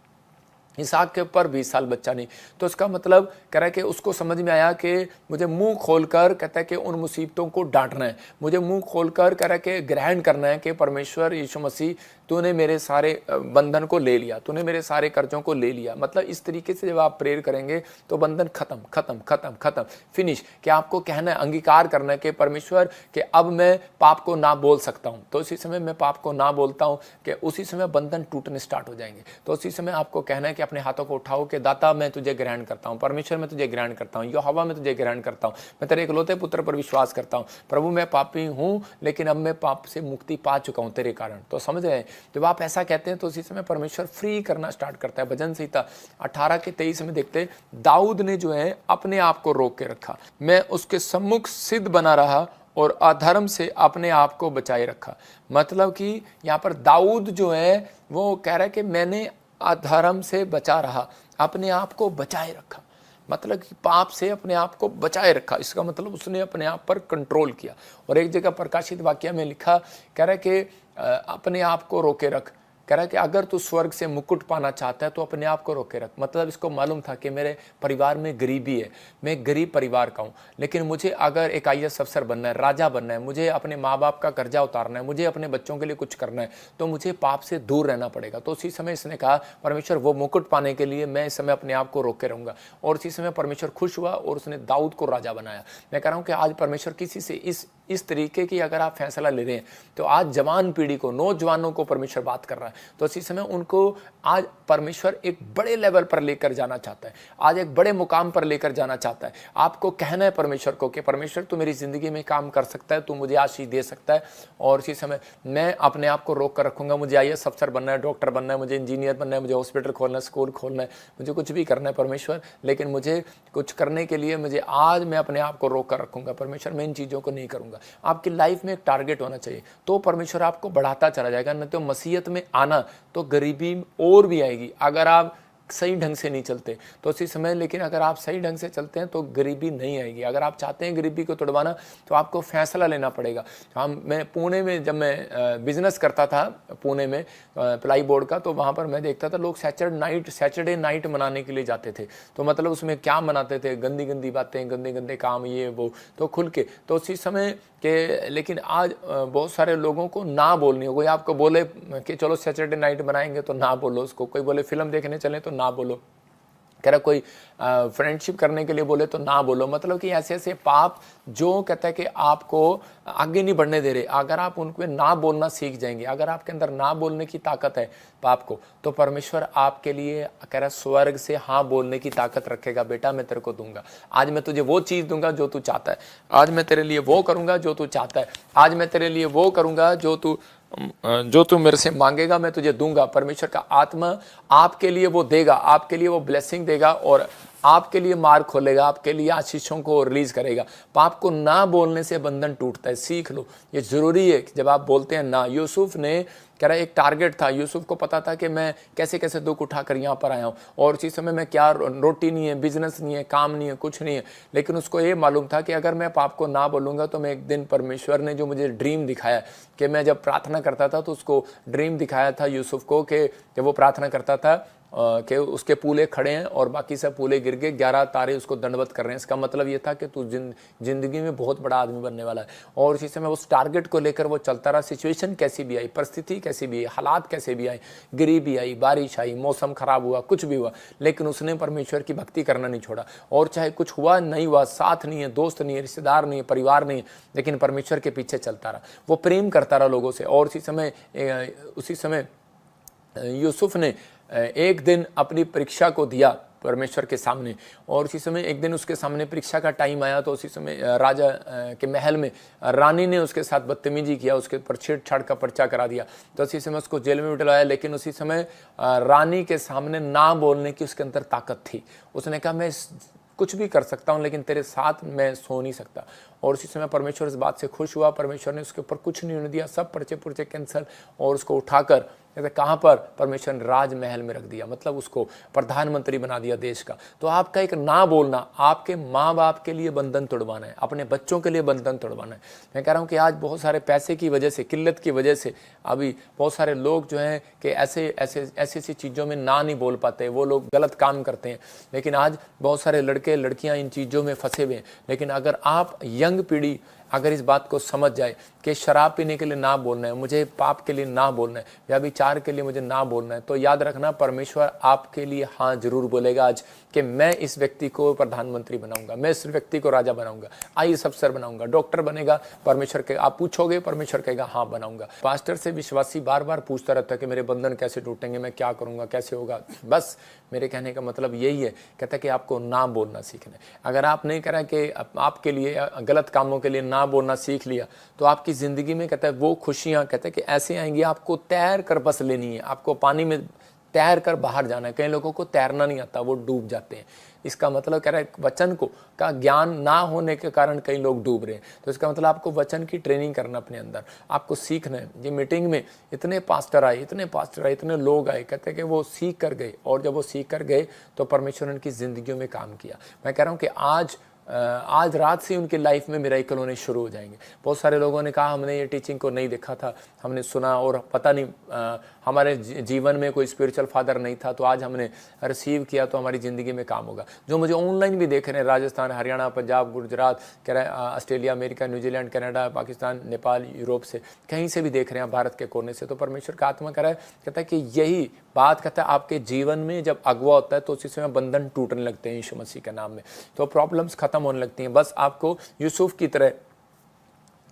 इसहाक के ऊपर 20 साल बच्चा नहीं। तो इसका मतलब कह रहा है कि उसको समझ में आया कि मुझे मुंह खोलकर, कहता है कि उन मुसीबतों को डांटना है, मुझे मुंह खोलकर कह रहा है कि ग्रहण करना है कि परमेश्वर यीशु मसीह तूने मेरे सारे बंधन को ले लिया, तूने मेरे सारे कर्जों को ले लिया। मतलब इस तरीके से जब आप प्रेयर करेंगे तो बंधन खत्म खत्म खत्म खत्म, फिनिश। कि आपको कहना है, अंगीकार करना है कि परमेश्वर कि अब मैं पाप को ना बोल सकता हूँ। तो उसी समय मैं पाप को ना बोलता हूँ कि उसी समय बंधन टूटने स्टार्ट हो जाएंगे। तो उसी समय आपको कहना है कि अपने हाथों को उठाओ कि दाता मैं तुझे ग्रहण करता हूँ, परमेश्वर मैं तुझे ग्रहण करता हूँ, यहोवा मैं तुझे ग्रहण करता हूँ, मैं तेरे इकलौते पुत्र पर विश्वास करता हूँ। प्रभु मैं पापी हूँ लेकिन अब मैं पाप से मुक्ति पा चुका हूँ तेरे कारण। तो समझ रहे हैं, जब आप ऐसा कहते हैं तो उसी समय परमेश्वर फ्री करना स्टार्ट करता है। भजन संहिता 18 के 23 में देखते हैं, दाऊद ने जो है अपने आप को रोक के रखा, मैं उसके सम्मुख सिद्ध बना रहा और अधर्म से अपने आप को बचाए रखा। मतलब कि यहाँ पर दाऊद जो है वो कह रहा है कि मैंने अधर्म से बचा रहा, अपने आप को बचाए रखा। मतलब कि पाप से अपने आप को बचाए रखा, इसका मतलब उसने अपने आप पर कंट्रोल किया। और एक जगह प्रकाशित वाक्य में लिखा, कह रहा है कि अपने आप को रोके रख। कह रहा है कि अगर तू स्वर्ग से मुकुट पाना चाहता है तो अपने आप को रोके रख। मतलब इसको मालूम था कि मेरे परिवार में गरीबी है, मैं गरीब परिवार का हूँ, लेकिन मुझे अगर एक IAS अफसर बनना है, राजा बनना है, मुझे अपने माँ बाप का कर्जा उतारना है, मुझे अपने बच्चों के लिए कुछ करना है, तो मुझे पाप से दूर रहना पड़ेगा। तो उसी समय इसने कहा परमेश्वर वो मुकुट पाने के लिए मैं इस समय अपने आप को रोके रहूँगा। और उसी समय परमेश्वर खुश हुआ और उसने दाऊद को राजा बनाया। मैं कह रहा हूँ कि आज परमेश्वर किसी से इस तरीके की अगर आप फैसला ले रहे हैं तो आज जवान पीढ़ी को, नौजवानों को परमेश्वर बात कर रहा है। तो इसी समय उनको आज परमेश्वर एक बड़े लेवल पर लेकर जाना चाहता है, आज एक बड़े मुकाम पर लेकर जाना चाहता है। आपको कहना है परमेश्वर को कि परमेश्वर तू मेरी ज़िंदगी में काम कर सकता है, तू मुझे आशीष दे सकता है। और इसी समय मैं अपने आप को रोक कर रखूँगा। मुझे IAS अफसर बनना है, डॉक्टर बनना है, मुझे इंजीनियर बनना है, मुझे हॉस्पिटल खोलना है, स्कूल खोलना है, मुझे कुछ भी करना है परमेश्वर, लेकिन मुझे कुछ करने के लिए मुझे आज मैं अपने आप को रोक कर रखूँगा। परमेश्वर मैं इन चीज़ों को नहीं करूँगा। आपकी लाइफ में एक टारगेट होना चाहिए, तो परमेश्वर आपको बढ़ाता चला जाएगा। नहीं तो मसीहत में आना तो गरीबी और भी आएगी अगर आप सही ढंग से नहीं चलते तो उसी समय। लेकिन अगर आप सही ढंग से चलते हैं तो गरीबी नहीं आएगी। अगर आप चाहते हैं गरीबी को तुड़वाना तो आपको फैसला लेना पड़ेगा। मैं पुणे में जब मैं बिजनेस करता था, पुणे में प्लाई बोर्ड का, तो वहाँ पर मैं देखता था लोग सैटरडे नाइट मनाने के लिए जाते थे। तो मतलब उसमें क्या मनाते थे, गंदी गंदी बातें, गंदे गंदे काम, ये वो, तो खुल के। तो उसी समय के लेकिन आज बहुत सारे लोगों को ना बोलनी हो। कोई आपको बोले कि चलो सैटरडे नाइट बनाएंगे तो ना बोलो उसको। कोई बोले फिल्म देखने चले तो ना बोलो। कह रहा कोई फ्रेंडशिप करने के लिए बोले तो ना बोलो। मतलब कि ऐसे ऐसे पाप जो कहता है कि आपको आगे नहीं बढ़ने दे रहे, अगर आप उनको ना बोलना सीख जाएंगे, अगर आपके अंदर ना बोलने की ताकत है पाप को, तो परमेश्वर आपके लिए कह रहा स्वर्ग से हाँ बोलने की ताकत रखेगा। बेटा मैं तेरे को दूंगा, आज मैं तुझे वो चीज़ दूंगा जो तू चाहता है, आज मैं तेरे लिए वो करूंगा जो तू चाहता है, आज मैं तेरे लिए वो करूंगा जो तू जो तू मेरे से मांगेगा मैं तुझे दूंगा। परमेश्वर का आत्मा आपके लिए वो देगा, आपके लिए वो ब्लेसिंग देगा और आपके लिए मार्ग खोलेगा, आपके लिए आशीषों को रिलीज करेगा। पाप को ना बोलने से बंधन टूटता है, सीख लो, ये जरूरी है कि जब आप बोलते हैं ना। यूसुफ ने कह रहा एक टारगेट था, यूसुफ को पता था कि मैं कैसे कैसे दुख उठाकर यहाँ पर आया हूँ और उसी समय में क्या रोटी नहीं है, बिजनेस नहीं है, काम नहीं है, कुछ नहीं है, लेकिन उसको ये मालूम था कि अगर मैं पाप को ना बोलूँगा तो मैं एक दिन परमेश्वर ने जो मुझे ड्रीम दिखाया कि मैं जब प्रार्थना करता था तो उसको ड्रीम दिखाया था यूसुफ को कि जब वो प्रार्थना करता था कि उसके पूले खड़े हैं और बाकी सब पूले गिर गए, 11 तारे उसको दंडवत कर रहे हैं। इसका मतलब ये था कि तू जिंदगी में बहुत बड़ा आदमी बनने वाला है। और इसी समय उस टारगेट को लेकर वो चलता रहा। सिचुएशन कैसी भी आई, परिस्थिति कैसी भी आई, हालात कैसे भी आई, गरीबी आई, बारिश आई, मौसम खराब हुआ, कुछ भी हुआ, लेकिन उसने परमेश्वर की भक्ति करना नहीं छोड़ा। और चाहे कुछ हुआ नहीं हुआ, साथ नहीं है, दोस्त नहीं है, रिश्तेदार नहीं है, परिवार नहीं है, लेकिन परमेश्वर के पीछे चलता रहा। वो प्रेम करता रहा लोगों से। और उसी समय यूसुफ ने एक दिन अपनी परीक्षा को दिया परमेश्वर के सामने। और उसी समय एक दिन उसके सामने परीक्षा का टाइम आया तो उसी समय राजा के महल में रानी ने उसके साथ बदतमीजी किया, उसके ऊपर छेड़छाड़ का पर्चा करा दिया। तो उसी समय उसको जेल में डलवाया। लेकिन उसी समय रानी के सामने ना बोलने की उसके अंदर ताकत थी। उसने कहा मैं कुछ भी कर सकता हूँ लेकिन तेरे साथ मैं सो नहीं सकता। और उसी समय परमेश्वर इस बात से खुश हुआ। परमेश्वर ने उसके ऊपर कुछ नहीं होने दिया, सब पर्चे पुर्चे कैंसिल, और उसको उठाकर कहते कहाँ पर, परमेश्वर ने राजमहल में रख दिया, मतलब उसको प्रधानमंत्री बना दिया देश का। तो आपका एक ना बोलना आपके माँ बाप के लिए बंधन तोड़वाना है, अपने बच्चों के लिए बंधन तोड़वाना है। मैं कह रहा हूँ कि आज बहुत सारे पैसे की वजह से, किल्लत की वजह से अभी बहुत सारे लोग जो हैं कि ऐसी चीज़ों में ना नहीं बोल पाते, वो लोग गलत काम करते हैं। लेकिन आज बहुत सारे लड़के लड़कियाँ इन चीज़ों में फंसे हुए हैं। लेकिन अगर आप यंग पीढ़ी अगर इस बात को समझ जाए कि शराब पीने के लिए ना बोलना है, मुझे पाप के लिए ना बोलना है, व्यभिचार के लिए मुझे ना बोलना है, तो याद रखना परमेश्वर आपके लिए हाँ जरूर बोलेगा आज कि मैं इस व्यक्ति को प्रधानमंत्री बनाऊंगा, मैं इस व्यक्ति को राजा बनाऊंगा, आईएएस अफसर बनाऊंगा, डॉक्टर बनेगा। परमेश्वर के आप पूछोगे, परमेश्वर कहेगा हाँ बनाऊंगा। पास्टर से विश्वासी बार बार पूछता रहता है कि मेरे बंधन कैसे टूटेंगे, मैं क्या करूंगा, कैसे होगा। बस मेरे कहने का मतलब यही है, कहता है कि आपको ना बोलना सीखना है। अगर आप नहीं करा कि आपके लिए गलत कामों के लिए ना बोलना सीख लिया तो आपकी ज़िंदगी में कहता है वो खुशियाँ कहता है कि ऐसे आएंगी, आपको तैर कर बस लेनी है, आपको पानी में तैर कर बाहर जाना है। कई लोगों को तैरना नहीं आता, वो डूब जाते हैं। इसका मतलब कह रहा है वचन का ज्ञान ना होने के कारण कई लोग डूब रहे हैं। तो इसका मतलब आपको वचन की ट्रेनिंग करना अपने अंदर, आपको सीखना है। ये मीटिंग में इतने पास्टर आए, इतने लोग आए, कहते हैं कि वो सीख कर गए, और जब वो सीख कर गए तो परमेश्वर ने उनकी ज़िंदगियों में काम किया। मैं कह रहा हूँ कि आज रात से उनकी लाइफ में मिरेकल होने शुरू हो जाएंगे। बहुत सारे लोगों ने कहा हमने ये टीचिंग को नहीं देखा था, हमने सुना और पता नहीं हमारे जीवन में कोई स्पिरिचुअल फादर नहीं था, तो आज हमने रिसीव किया तो हमारी ज़िंदगी में काम होगा। जो मुझे ऑनलाइन भी देख रहे हैं, Rajasthan, Haryana, Punjab, Gujarat, Australia, America, New Zealand, Canada, Pakistan, Nepal, Europe से कहीं से भी देख रहे हैं, भारत के कोने से, तो परमेश्वर का आत्मा कह रहा है, कहता है कि यही बात कहता है आपके जीवन में जब अगवा होता है तो उसी समय बंधन टूटने लगते हैं यीशु मसीह के नाम में, तो प्रॉब्लम्स खत्म होने लगती हैं। बस आपको यूसुफ की तरह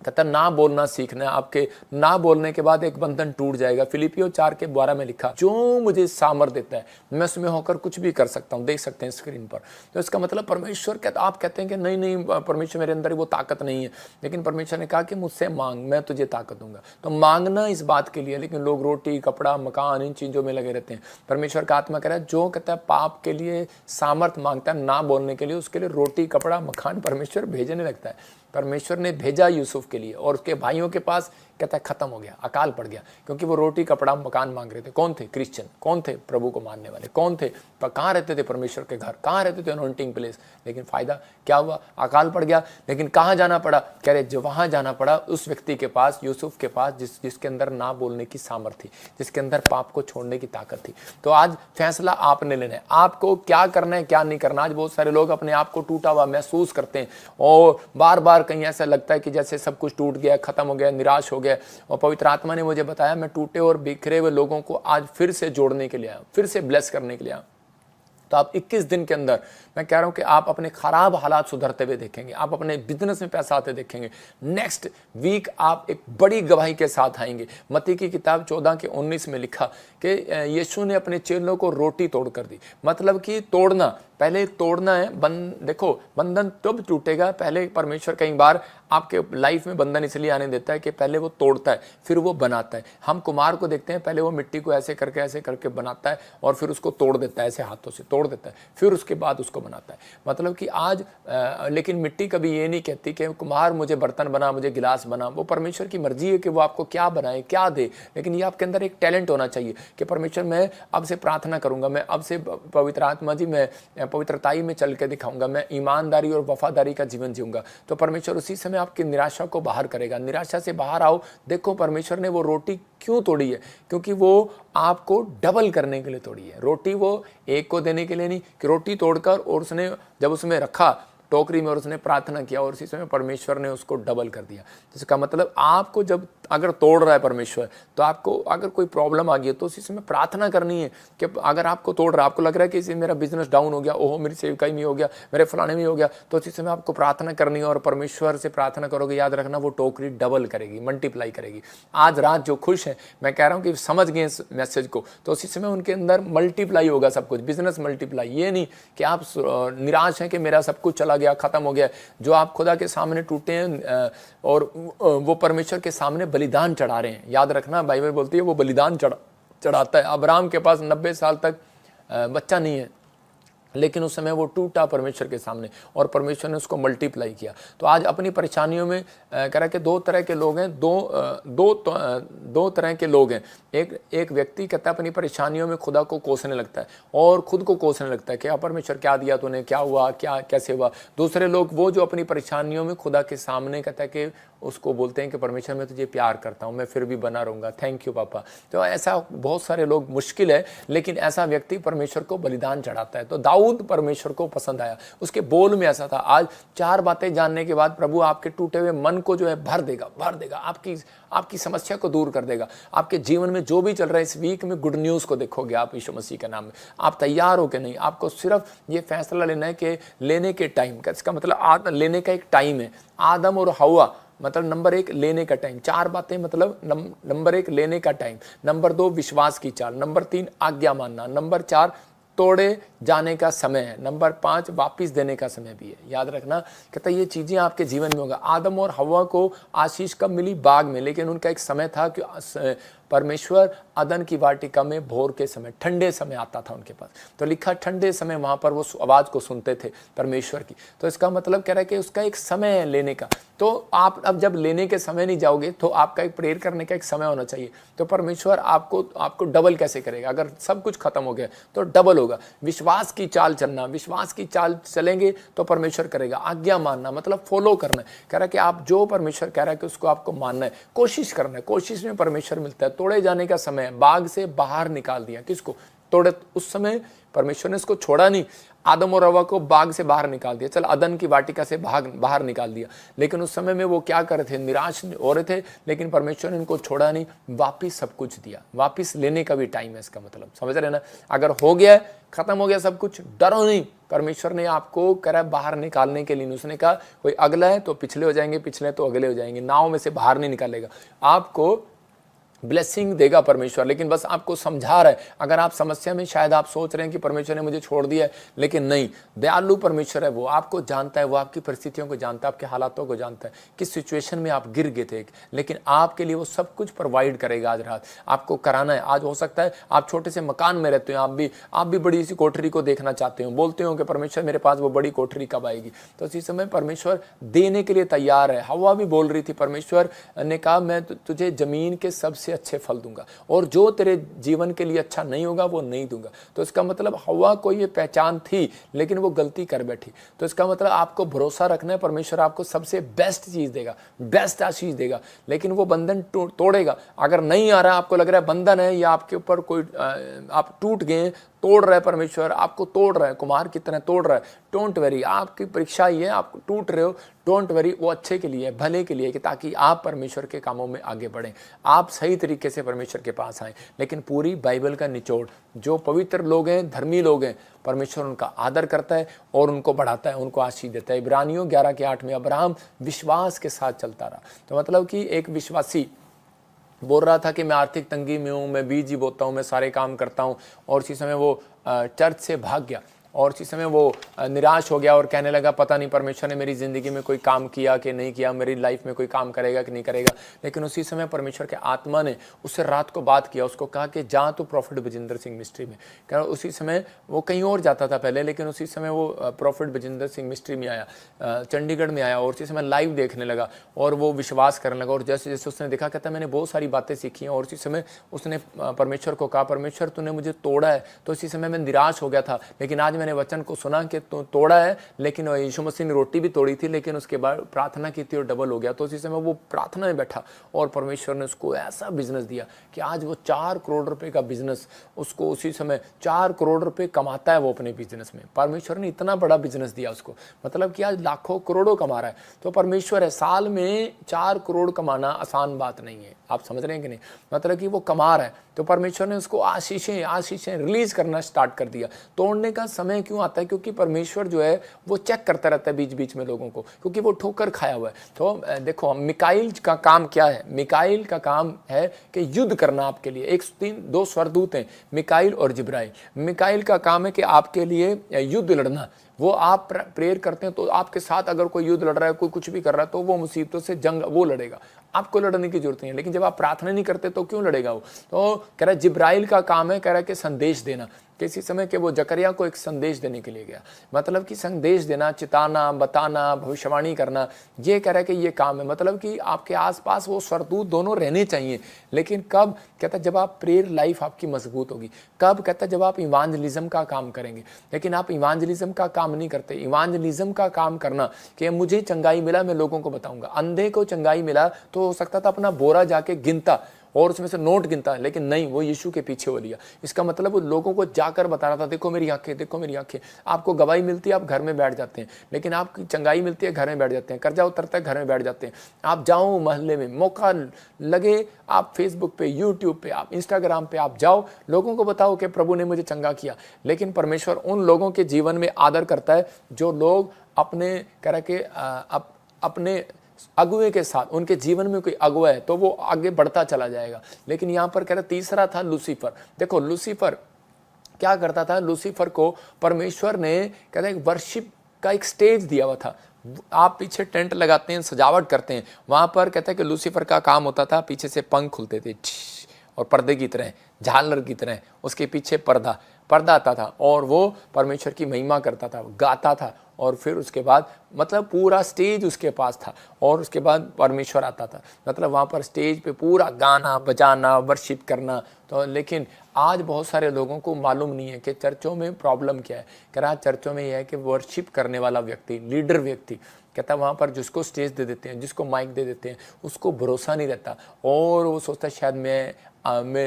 कहता ना बोलना सीखना है। आपके ना बोलने के बाद एक बंधन टूट जाएगा। फिलिपियो 4:12 में लिखा, जो मुझे सामर्थ देता है मैं उसमें होकर कुछ भी कर सकता हूँ। देख सकते हैं स्क्रीन पर। तो इसका मतलब परमेश्वर कहता, आप कहते हैं कि नहीं परमेश्वर मेरे अंदर वो ताकत नहीं है, लेकिन परमेश्वर ने कहा कि मुझसे मांग, मैं तुझे ताकत दूंगा। तो मांगना इस बात के लिए, लेकिन लोग रोटी, कपड़ा, मकान, इन चीज़ों में लगे रहते हैं। परमेश्वर का आत्मा कह रहा है, जो कहता है पाप के लिए सामर्थ मांगता है ना बोलने के लिए, उसके लिए रोटी, कपड़ा, मकान परमेश्वर भेजने लगता है। परमेश्वर ने भेजा यूसुफ के लिए, और उसके भाइयों के पास कहता है खत्म हो गया, अकाल पड़ गया, क्योंकि वो रोटी, कपड़ा, मकान मांग रहे थे। कौन थे? क्रिश्चियन। कौन थे? प्रभु को मानने वाले। कौन थे? कहाँ रहते थे? परमेश्वर के घर। कहाँ रहते थे? Anointing place. लेकिन फायदा क्या हुआ? अकाल पड़ गया। लेकिन कहाँ जाना पड़ा? कह रहे जो वहाँ जाना पड़ा उस व्यक्ति के पास, यूसुफ के पास, जिसके अंदर ना बोलने की सामर्थ थी, जिसके अंदर पाप को छोड़ने की ताकत थी। तो आज फैसला आपने लेना है, आपको क्या करना है, क्या नहीं करना। आज बहुत सारे लोग अपने आप को टूटा हुआ महसूस करते हैं और बार बार कहीं ऐसा लगता है कि जैसे सब कुछ टूट गया, खत्म हो गया, निराश हो गया। और पवित्र आत्मा ने मुझे बताया, मैं टूटे और बिखरे हुए लोगों को आज फिर से जोड़ने के लिए आया, फिर से ब्लेस करने के लिए आया। तो आप 21 दिन के अंदर मैं कह रहा हूं कि आप अपने खराब हालात सुधरते हुए देखेंगे, आप अपने बिजनेस में पैसा आते देखेंगे। नेक्स्ट वीक आप एक बड़ी गवाही के साथ आएंगे। मत्ती की किताब 14 के 19 में लिखा कि यीशु ने अपने चेलों को रोटी तोड़ कर दी। मतलब कि तोड़ना, पहले तोड़ना है। देखो बंधन तब टूटेगा, पहले परमेश्वर कई बार आपके लाइफ में बंधन इसलिए आने देता है कि पहले वो तोड़ता है फिर वो बनाता है। हम कुम्हार को देखते हैं, पहले वो मिट्टी को ऐसे करके बनाता है और फिर उसको तोड़ देता है, ऐसे हाथों से तोड़ देता है, फिर उसके बाद उसको बनाता है। मतलब कि आज लेकिन मिट्टी कभी ये नहीं कहती कि कुम्हार मुझे बर्तन बना, मुझे गिलास बना। वो परमेश्वर की मर्जी है कि वो आपको क्या बनाए, क्या दे। लेकिन ये आपके अंदर एक टैलेंट होना चाहिए कि परमेश्वर मैं अब से प्रार्थना करूंगा, मैं अब से पवित्र आत्मा जी मैं पवित्रताई में चल के दिखाऊंगा, मैं ईमानदारी और वफादारी का जीवन जीऊंगा। तो परमेश्वर उसी समय आपकी निराशा को बाहर करेगा। निराशा से बाहर आओ। देखो परमेश्वर ने वो रोटी क्यों तोड़ी है, क्योंकि वो आपको डबल करने के लिए तोड़ी है। रोटी वो एक को देने के लिए नहीं कि रोटी तोड़कर और उसने जब उसमें रखा टोकरी में और उसने प्रार्थना किया और इसी समय परमेश्वर ने उसको डबल कर दिया। जिसका मतलब आपको जब अगर तोड़ रहा है परमेश्वर, तो आपको अगर कोई प्रॉब्लम आ गई है तो उसी समय प्रार्थना करनी है कि अगर आपको तोड़ रहा है, आपको लग रहा है कि इसे मेरा बिजनेस डाउन हो गया, ओहो मेरी सेविकाई में हो गया, मेरे फलाने में हो गया, तो उसी समय आपको प्रार्थना करनी है और परमेश्वर से प्रार्थना करोगे, याद रखना वो टोकरी डबल करेगी, मल्टीप्लाई करेगी। आज रात जो खुश है, मैं कह रहा हूँ कि समझ गए इस मैसेज को, तो उसी समय उनके अंदर मल्टीप्लाई होगा सब कुछ, बिजनेस मल्टीप्लाई। ये नहीं कि आप निराश हैं कि मेरा सब कुछ चला गया, खत्म हो गया। जो आप खुदा के सामने टूटे हैं और वो परमेश्वर के सामने बलिदान चढ़ा रहे हैं, याद रखना बाइबल बोलती है वो बलिदान चढ़ाता है। अब्राहम के पास 90 साल तक बच्चा नहीं है, लेकिन उस समय वो टूटा परमेश्वर के सामने और परमेश्वर ने उसको मल्टीप्लाई किया। तो आज अपनी परेशानियों में कह रहा कि दो तरह के लोग हैं, दो तरह के लोग हैं। एक व्यक्ति कहता है अपनी परेशानियों में खुदा को कोसने लगता है और खुद को कोसने लगता है कि परमेश्वर क्या दिया तूने, क्या हुआ, क्या कैसे हुआ। दूसरे लोग वो जो अपनी परेशानियों में खुदा के सामने कहता है कि उसको बोलते हैं कि परमेश्वर मैं तुझे प्यार करता हूँ, मैं फिर भी बना रहूँगा, थैंक यू पापा। तो ऐसा बहुत सारे लोग, मुश्किल है, लेकिन ऐसा व्यक्ति परमेश्वर को बलिदान चढ़ाता है। तो दाऊद परमेश्वर को पसंद आया, उसके बोल में ऐसा था। आज 4 बातें जानने के बाद प्रभु आपके टूटे हुए मन को जो है भर देगा, आपकी समस्या को दूर कर देगा। आपके जीवन में जो भी चल रहा है इस वीक में गुड न्यूज़ को देखोगे आप यीशु मसीह के नाम में। आप तैयार हो के नहीं, आपको सिर्फ ये फैसला लेना है कि लेने के टाइम का, इसका मतलब लेने का एक टाइम है। आदम और हवा मतलब नंबर 1 लेने का टाइम, 4 बातें मतलब नंबर 1 लेने का टाइम, नंबर 2 विश्वास की चाल, नंबर 3 आज्ञा मानना, नंबर 4 तोड़े जाने का समय है, नंबर 5 वापिस देने का समय भी है। याद रखना कहता ये चीज़ें आपके जीवन में होगा। आदम और हवा को आशीष कब मिली? बाग में, लेकिन उनका एक समय था कि परमेश्वर अदन की वाटिका में भोर के समय, ठंडे समय आता था उनके पास। तो लिखा ठंडे समय वहाँ पर वो आवाज़ को सुनते थे परमेश्वर की। तो इसका मतलब कह रहा है कि उसका एक समय है लेने का। तो आप अब जब लेने के समय नहीं जाओगे तो आपका एक प्रेयर करने का एक समय होना चाहिए। तो परमेश्वर आपको डबल कैसे करेगा? अगर सब कुछ खत्म हो गया तो डबल होगा। विश्वास की चाल चलना, विश्वास की चाल चलेंगे तो परमेश्वर करेगा। आज्ञा मानना मतलब फॉलो करना है। कह रहा है कि आप जो परमेश्वर कह रहा है कि उसको आपको मानना है, कोशिश करना है, कोशिश में परमेश्वर मिलता है। तोड़े जाने का समय, बाग से बाहर निकाल दिया। किसको? तोड़े। उस समय परमेश्वर ने इसको छोड़ा नहीं, आदम और हवा को बाग से बाहर निकाल दिया, चल अदन की वाटिका से बाहर निकाल दिया। लेकिन उस समय में वो क्या कर रहे थे? निराश हो रहे थे, लेकिन परमेश्वर ने इनको छोड़ा नहीं, वापिस सब कुछ दिया। वापिस लेने का भी टाइम है, इसका मतलब समझ रहे ना? अगर हो गया, खत्म हो गया सब कुछ, डरो नहीं। परमेश्वर ने आपको करा बाहर निकालने के लिए। उसने कहा कोई अगला है तो पिछले हो जाएंगे, पिछले तो अगले हो जाएंगे, नाव में से बाहर नहीं निकालेगा। आपको ब्लेसिंग देगा परमेश्वर, लेकिन बस आपको समझा रहा है। अगर आप समस्या में शायद आप सोच रहे हैं कि परमेश्वर ने मुझे छोड़ दिया है, लेकिन नहीं, दयालु परमेश्वर है। वो आपको जानता है, वो आपकी परिस्थितियों को जानता है, आपके हालातों को जानता है, किस सिचुएशन में आप गिर गए थे, लेकिन आपके लिए वो सब कुछ प्रोवाइड करेगा। आज रात आपको कराना है। आज हो सकता है आप छोटे से मकान में रहते हो, आप भी बड़ी सी कोठरी को देखना चाहते हो, बोलते हो कि परमेश्वर मेरे पास वो बड़ी कोठरी कब आएगी। तो इसी समय परमेश्वर देने के लिए तैयार है। हवा भी बोल रही थी, परमेश्वर ने कहा मैं तुझे जमीन के सबसे अच्छे फल दूंगा और जो तेरे जीवन के लिए अच्छा नहीं होगा वो नहीं दूंगा। तो इसका मतलब हवा को ये पहचान थी, लेकिन वो गलती कर बैठी। तो इसका मतलब आपको भरोसा रखना है, परमेश्वर आपको सबसे बेस्ट चीज देगा, बेस्ट आशीष देगा, लेकिन वो बंधन तोड़ेगा। अगर नहीं आ रहा, आपको लग रहा है बंधन है या आपके ऊपर कोई आप टूट गए, तोड़ रहा है परमेश्वर, आपको तोड़ रहा है, कुम्हार की तरह तोड़ रहा है, डोंट वरी, आपकी परीक्षा ही है, आप टूट रहे हो, डोंट वरी, वो अच्छे के लिए है, भले के लिए, कि ताकि आप परमेश्वर के कामों में आगे बढ़ें, आप सही तरीके से परमेश्वर के पास आएँ। लेकिन पूरी बाइबल का निचोड़, जो पवित्र लोग हैं, धर्मी लोग हैं, परमेश्वर उनका आदर करता है और उनको बढ़ाता है, उनको आशीष देता है। इब्रानियों 11:8 में अब्राहम विश्वास के साथ चलता रहा। तो मतलब कि एक विश्वासी बोल रहा था कि मैं आर्थिक तंगी में हूँ, मैं बीज ही बोता हूँ, मैं सारे काम करता हूँ, और इसी समय वो चर्च से भाग गया और इसी समय वो निराश हो गया और कहने लगा पता नहीं परमेश्वर ने मेरी ज़िंदगी में कोई काम किया कि नहीं किया, मेरी लाइफ में कोई काम करेगा कि नहीं करेगा। लेकिन उसी समय परमेश्वर के आत्मा ने उससे रात को बात किया, उसको कहा कि जा तो प्रॉफिट बजिंदर सिंह मिस्ट्री में। क्या उसी समय वो कहीं और जाता था पहले, लेकिन उसी समय वो प्रॉफिट बजिंदर सिंह मिस्ट्री में आया, चंडीगढ़ में आया और उसी समय लाइव देखने लगा और वो विश्वास करने लगा। और जैसे जैसे उसने देखा, कहता मैंने बहुत सारी बातें सीखी हैं, और उसी समय उसने परमेश्वर को कहा परमेश्वर तूने मुझे तोड़ा है। तो इसी समय मैं निराश हो गया था, लेकिन आज मैंने वचन को सुना कि तू तोड़ा है, लेकिन यीशु मसीह ने रोटी भी तोड़ी थी, लेकिन उसके बाद प्रार्थना की थी और डबल हो गया। तो उसी समय वो प्रार्थना में बैठा और परमेश्वर ने उसको ऐसा बिजनेस दिया कि आज वो 4 करोड़ रुपए का बिजनेस, उसको उसी समय 4 करोड़ रुपए कमाता है वो अपने बिजनेस में। परमेश्वर ने इतना बड़ा बिजनेस दिया उसको, मतलब कि आज लाखों करोड़ों कमा रहा है। तो परमेश्वर है, साल में 4 करोड़ कमाना आसान बात नहीं है, आप समझ रहे हैं कि नहीं, मतलब कि वो कमा रहा है। तो परमेश्वर ने उसको आशीषें रिलीज करना स्टार्ट कर दिया। तोड़ने का समय क्यों आता है? क्योंकि परमेश्वर जो है वो चेक करता रहता है बीच बीच में लोगों को, क्योंकि वो ठोकर खाया हुआ है। तो देखो मिकाइल का काम क्या है? मिकाइल का काम है कि युद्ध करना आपके लिए। 2 स्वर्गदूत हैं, मिकाइल और जिब्राइल। मिकाइल का काम है कि आपके लिए युद्ध लड़ना। वो आप प्रेयर करते हैं तो आपके साथ अगर कोई युद्ध लड़ रहा है, कोई कुछ भी कर रहा है, तो वो मुसीबतों से जंग वो लड़ेगा, आपको लड़ने की जरूरत नहीं है। लेकिन जब आप प्रार्थना नहीं करते तो क्यों लड़ेगा वो? तो कह रहा है जिब्राइल का काम है, कह रहा है कि संदेश देना। किसी समय के वो जकरिया को एक संदेश देने के लिए गया, मतलब कि संदेश देना, चिताना, बताना, भविष्यवाणी करना, ये कह रहा है कि ये काम है। मतलब कि आपके आसपास वो स्वर्गदूत दोनों रहने चाहिए। लेकिन कब? कहता जब आप प्रेयर लाइफ आपकी मजबूत होगी। कब? कहता जब आप इवांजलिज्म का काम करेंगे। लेकिन आप इवांजलिज्म का काम नहीं करते। इवांजलिज्म का काम करना कि मुझे चंगाई मिला, मैं लोगों को बताऊंगा। अंधे को चंगाई मिला तो हो सकता था अपना बोरा जाके गिनता और उसमें से नोट गिनता है, लेकिन नहीं, वो यीशु के पीछे हो लिया। इसका मतलब वो लोगों को जाकर बता रहा था देखो मेरी आंखें, देखो मेरी आंखें। आपको गवाही मिलती है, आप घर में बैठ जाते हैं, लेकिन आपकी चंगाई मिलती है, घर में बैठ जाते हैं। कर्जा उतरता है, घर में बैठ जाते हैं। आप जाओ मोहल्ले में, मौका लगे, आप फेसबुक पे, यूट्यूब पे, आप इंस्टाग्राम पे आप जाओ, लोगों को बताओ कि प्रभु ने मुझे चंगा किया। लेकिन परमेश्वर उन लोगों के जीवन में आदर करता है जो लोग अपने कह के अपने अगुए के साथ, उनके जीवन में कोई अगुआ है तो वो आगे बढ़ता चला जाएगा। लेकिन यहाँ पर कह रहा तीसरा था लूसीफर। देखो लूसीफर क्या करता था? लूसीफर को परमेश्वर ने कहता है वर्शिप का एक स्टेज दिया हुआ था। आप पीछे टेंट लगाते हैं, सजावट करते हैं, वहां पर कहता है कि लूसीफर का काम होता था पीछे से पंख खुलते थे और पर्दे की तरह, झालर की तरह, उसके पीछे पर्दा आता था और वो परमेश्वर की महिमा करता था, गाता था। और फिर उसके बाद मतलब पूरा स्टेज उसके पास था और उसके बाद परमेश्वर आता था, मतलब वहाँ पर स्टेज पे पूरा गाना बजाना, वर्शिप करना। तो लेकिन आज बहुत सारे लोगों को मालूम नहीं है कि चर्चों में प्रॉब्लम क्या है। कह रहा चर्चों में यह है कि वर्शिप करने वाला व्यक्ति, लीडर व्यक्ति, कहता वहाँ पर जिसको स्टेज दे देते हैं, जिसको माइक दे देते हैं, उसको भरोसा नहीं रहता और वो सोचता है शायद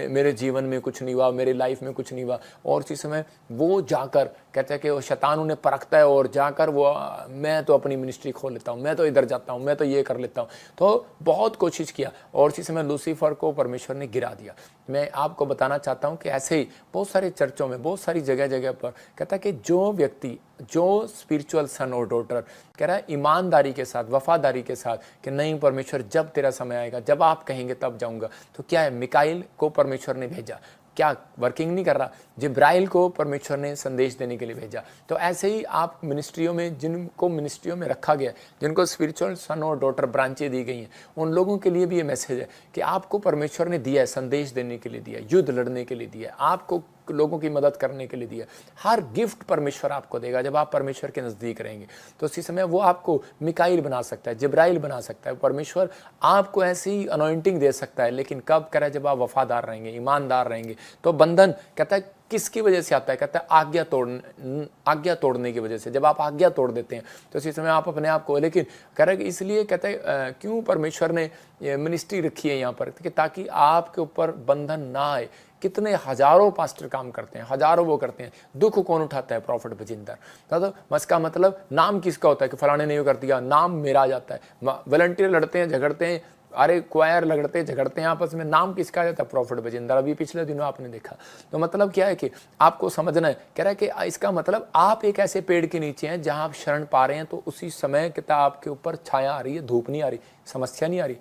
मेरे जीवन में कुछ नहीं हुआ, मेरे लाइफ में कुछ नहीं हुआ। और इसी समय वो जाकर कहता है कि वो शैतान उन्हें परखता है और जाकर वो मैं तो अपनी मिनिस्ट्री खोल लेता हूँ, मैं तो इधर जाता हूँ, मैं तो ये कर लेता हूँ। तो बहुत कोशिश किया और इसी समय लूसीफर को परमेश्वर ने गिरा दिया। मैं आपको बताना चाहता हूँ कि ऐसे ही बहुत सारे चर्चों में, बहुत सारी जगह जगह पर कहता है कि जो व्यक्ति, जो स्पिरिचुअल सन और डॉटर कह रहा है ईमानदारी के साथ, वफादारी के साथ कि नहीं परमेश्वर जब तेरा समय आएगा, जब आप कहेंगे तब जाऊंगा। तो क्या है, मिकाइल को परमेश्वर ने भेजा, क्या वर्किंग नहीं कर रहा? जिब्राइल को परमेश्वर ने संदेश देने के लिए भेजा। तो ऐसे ही आप मिनिस्ट्रियों में, जिनको मिनिस्ट्रियों में रखा गया, जिनको स्पिरिचुअल सन और डॉटर ब्रांचें दी गई हैं, उन लोगों के लिए भी ये मैसेज है कि आपको परमेश्वर ने दिया है, संदेश देने के लिए दिया है, युद्ध लड़ने के लिए दिया है, आपको लोगों की मदद करने के लिए दिया। हर गिफ्ट परमेश्वर आपको देगा जब आप परमेश्वर के नज़दीक रहेंगे। तो इसी समय वो आपको मिकाइल बना सकता है, जिब्राइल बना सकता है। परमेश्वर आपको ऐसी अनॉइंटिंग दे सकता है, लेकिन कब करें? जब आप वफादार रहेंगे, ईमानदार रहेंगे। तो बंधन कहता है किसकी वजह से आता है? कहता है आज्ञा तोड़ने की वजह से। जब आप आज्ञा तोड़ देते हैं तो इसी समय आप अपने आप को, लेकिन कह रहे इसलिए कहते हैं क्यों परमेश्वर ने मिनिस्ट्री रखी है यहाँ पर कि ताकि आपके ऊपर बंधन ना आए, कितने हजारों पास्टर काम करते हैं, हजारों वो करते हैं। दुख कौन उठाता है? प्रॉफिट बजिंदर। तो इसका मतलब नाम किसका होता है कि फलाने ने ये कर दिया, नाम मेरा आ जाता है। वॉलंटियर लड़ते हैं, झगड़ते हैं, अरे क्वायर लड़ते झगड़ते हैं आपस में, नाम किसका आ जाता है? प्रॉफिट बजिंदर। अभी पिछले दिनों आपने देखा। तो मतलब क्या है कि आपको समझना है, कह रहा है कि इसका मतलब आप एक ऐसे पेड़ के नीचे हैं जहां आप शरण पा रहे हैं, तो उसी समय कहता है आपके ऊपर छाया आ रही है, धूप नहीं आ रही, समस्या नहीं आ रही।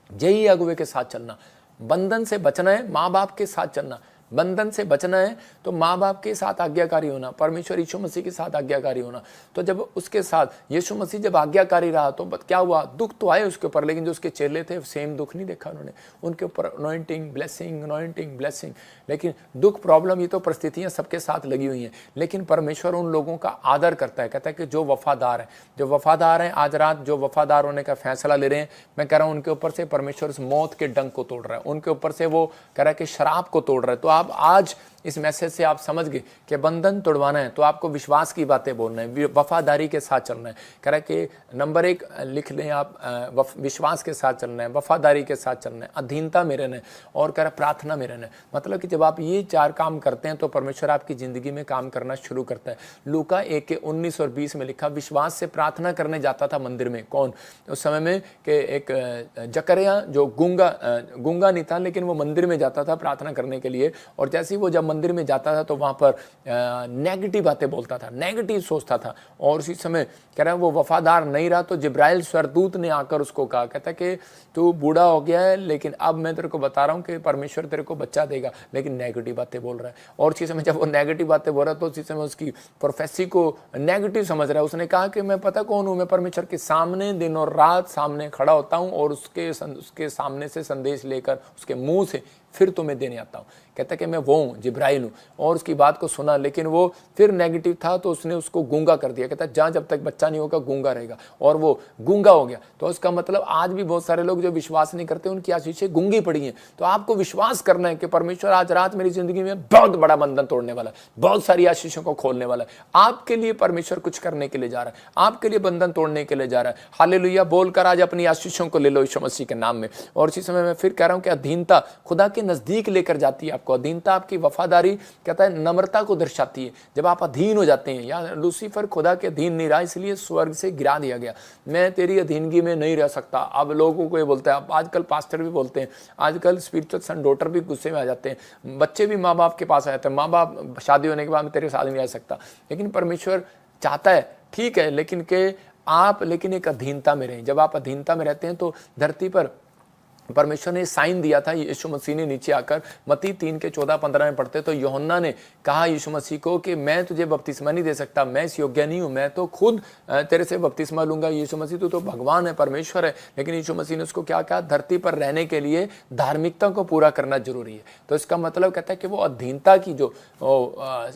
यही अगुवे के साथ चलना, बंधन से बचना है, माँ बाप के साथ चलना। बंधन से बचना है तो माँ बाप के साथ आज्ञाकारी होना, परमेश्वर यीशु मसीह के साथ आज्ञाकारी होना। तो जब उसके साथ यीशु मसीह जब आज्ञाकारी रहा तो क्या हुआ? दुख तो आए उसके ऊपर, लेकिन जो उसके चेले थे सेम दुख नहीं देखा उन्होंने। उनके ऊपर अनॉइंटिंग ब्लेसिंग। लेकिन दुख, प्रॉब्लम, ये तो परिस्थितियां सबके साथ लगी हुई हैं, लेकिन परमेश्वर उन लोगों का आदर करता है। कहता है कि जो वफादार हैं, आज रात जो वफादार होने का फैसला ले रहे हैं, मैं कह रहा हूं उनके ऊपर से परमेश्वर उस मौत के डंक को तोड़ रहा है, उनके ऊपर से वो कह रहा है कि शराब को तोड़ रहा है। तो आप आज इस मैसेज से आप समझ गए कि बंधन तोड़वाना है तो आपको विश्वास की बातें बोलना है, वफादारी के साथ चलना है। कह रहा है कि नंबर 1 लिख लें आप, विश्वास के साथ चलना है, वफादारी के साथ चलना है, अधीनता में रहना है, और कह रहा प्रार्थना में रहना है। मतलब कि जब आप ये 4 काम करते हैं तो परमेश्वर आपकी जिंदगी में काम करना शुरू करता है। लूका 1:19 और 20 में लिखा, विश्वास से प्रार्थना करने जाता था मंदिर में। कौन? उस समय में कि एक जकरिया जो गूंगा नहीं था, लेकिन वो मंदिर में जाता था प्रार्थना करने के लिए, और जैसे ही वो जब मंदिर में जाता था तो वहां पर नेगेटिव बातें बोलता था, नेगेटिव सोचता था, और उसी समय कह रहा है वो वफादार नहीं रहा। तो जिब्राइल स्वर्गदूत ने आकर उसको कहा, कहता कि तू बूढ़ा हो गया है, लेकिन अब मैं तेरे को बता रहा हूं कि परमेश्वर तेरे को बच्चा देगा, लेकिन नेगेटिव बातें बोल रहा है। और उसी समय जब वो नेगेटिव बातें बोल रहा है तो उसी समय उसकी प्रोफेसी को नेगेटिव समझ रहा है। उसने कहा कि मैं पता कौन हूं, मैं परमेश्वर के सामने दिन और रात सामने खड़ा होता हूं, और उसके सामने से संदेश लेकर उसके मुंह से फिर तुम्हें देने आता हूं। कहता कि मैं वो हूं, जिब्राइल हूं। और उसकी बात को सुना, लेकिन वो फिर नेगेटिव था तो उसने उसको गूंगा कर दिया। कहता जहां जब तक बच्चा नहीं होगा गूंगा रहेगा, और वो गूंगा हो गया। तो उसका मतलब आज भी बहुत सारे लोग जो विश्वास नहीं करते उनकी आशीषें गूंगी पड़ी हैं। तो आपको विश्वास करना है कि परमेश्वर आज रात मेरी जिंदगी में बहुत बड़ा बंधन तोड़ने वाला है, बहुत सारी आशीषों को खोलने वाला है। आपके लिए परमेश्वर कुछ करने के लिए जा रहा है, आपके लिए बंधन तोड़ने के लिए जा रहा है। हालेलुया बोलकर आज अपनी आशीषों को ले लो यीशु मसीह के नाम में। और इसी समय मैं फिर कह रहा हूं कि अधीनता खुदा के नजदीक लेकर जाती है आपको। अधीनता आपकी वफादारी, कहता है नम्रता को दर्शाती है। जब आप अधीन हो जाते हैं, या लूसीफर खुदा के अधीन नहीं रहा, इसलिए स्वर्ग से गिरा दिया गया। मैं तेरी अधीनगी में नहीं रह सकता। अब लोगों को ये बोलता है, आजकल पास्टर भी बोलते हैं, आजकल स्पिरिचुअल सन डॉटर भी गुस्से में आ जाते हैं, बच्चे भी माँ बाप के पास आ जाते हैं, माँ बाप शादी होने के बाद मैं तेरे साथ नहीं रह सकता। लेकिन परमेश्वर चाहता है, ठीक है, लेकिन के आप लेकिन एक अधीनता में रहें। जब आप अधीनता में रहते हैं तो धरती पर परमेश्वर ने साइन दिया था। यीशु मसीह ने नीचे आकर मत्ती 3:14-15 में पढ़ते तो यूहन्ना ने कहा यीशु मसीह को कि मैं तुझे बपतिस्मा नहीं दे सकता, मैं इस योग्य नहीं हूं, मैं तो खुद तेरे से बपतिस्मा लूंगा। यीशु मसीह तू तो भगवान है, परमेश्वर है। लेकिन यीशु मसीह ने उसको क्या कहा? धरती पर रहने के लिए धार्मिकता को पूरा करना जरूरी है। तो इसका मतलब कहता है कि वो अधीनता की जो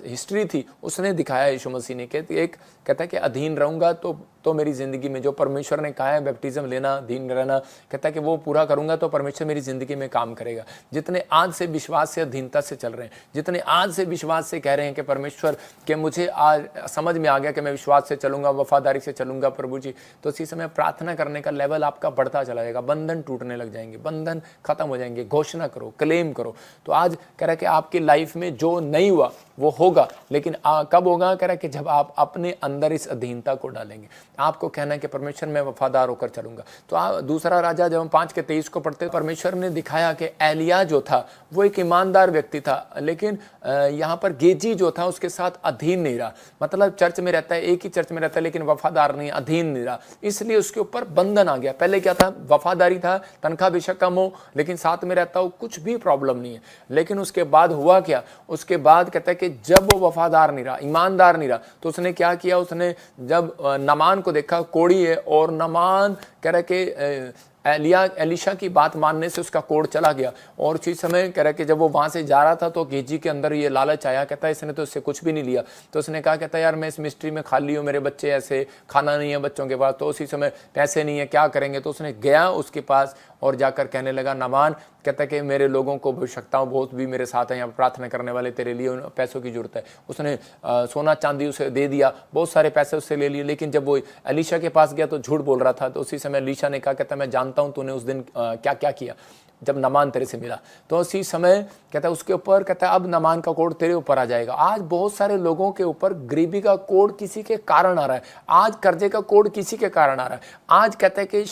हिस्ट्री थी उसने दिखाया यीशु मसीह ने। एक कहता है कि अधीन रहूंगा तो मेरी जिंदगी में जो परमेश्वर ने कहा है बैप्टिज्म लेना, अधीन रहना, कहता है कि वो पूरा करूंगा तो परमेश्वर मेरी जिंदगी में काम करेगा। जितने आज से विश्वास से अधीनता से चल रहे हैं, जितने आज से विश्वास से कह रहे हैं कि परमेश्वर के मुझे आज समझ में आ गया कि मैं विश्वास से चलूंगा, वफादारी से चलूंगा प्रभु जी, तो इसी समय प्रार्थना करने का लेवल आपका बढ़ता चला जाएगा। बंधन टूटने लग जाएंगे, बंधन खत्म हो जाएंगे। घोषणा करो, क्लेम करो। तो आज कह रहा है कि आपकी लाइफ में जो नहीं हुआ वो होगा, लेकिन कब होगा? कह रहा है कि जब आप अपने अंदर इस अधीनता को डालेंगे। आपको कहना है कि परमेश्वर मैं वफादार होकर चलूंगा। तो दूसरा राजा जब हम 5:23 को पढ़ते, परमेश्वर ने दिखाया कि एलिया जो था वो एक ईमानदार व्यक्ति था, लेकिन यहाँ पर गेजी जो था उसके साथ अधीन नहीं रहा। मतलब चर्च में रहता है, एक ही चर्च में रहता है, लेकिन वफादार नहीं, अधीन नहीं रहा, इसलिए उसके ऊपर बंधन आ गया। पहले क्या था? वफादारी था, तनख्वाह बेशक कम हो लेकिन साथ में रहता हो, कुछ भी प्रॉब्लम नहीं है। लेकिन उसके बाद हुआ क्या? उसके बाद कहता है कि जब वो वफादार नहीं रहा, ईमानदार नहीं रहा, तो उसने क्या किया? उसने जब नामान को देखा, कोढ़ी है, और नामान कह रहा कि एलिशा की बात मानने से उसका कोढ़ चला गया। और उसी समय कह रहा कि जब वो वहां से जा रहा था तो गेजी के अंदर ये लालच आया। कहता है इसने तो इससे कुछ भी नहीं लिया। तो उसने कहा, कहता है यार मैं इस मिस्ट्री में खाली हूँ, मेरे बच्चे ऐसे, खाना नहीं है बच्चों के पास, तो उसी समय पैसे नहीं है, क्या करेंगे? तो उसने गया उसके पास और जाकर कहने लगा, नामान कहता है कि मेरे लोगों को आवश्यकताओं बहुत भी मेरे साथ है, यहाँ प्रार्थना करने वाले, तेरे लिए पैसों की जरूरत है। उसने सोना चांदी उसे दे दिया, बहुत सारे पैसे उससे ले लिए। लेकिन जब वो एलिशा के पास गया तो झूठ बोल रहा था। तो उसी समय एलिशा ने कहा, कहता मैं जानता हूँ तूने उस दिन क्या क्या किया। जब नामान तेरे से मिला। तो उसी समय कहता है उसके ऊपर कहता है अब नामान का कोड तेरे ऊपर आ जाएगा। आज बहुत सारे लोगों के ऊपर गरीबी का कोड किसी के कारण आ रहा है, आज कर्जे का कोड किसी के कारण आ रहा है, आज कहता है कि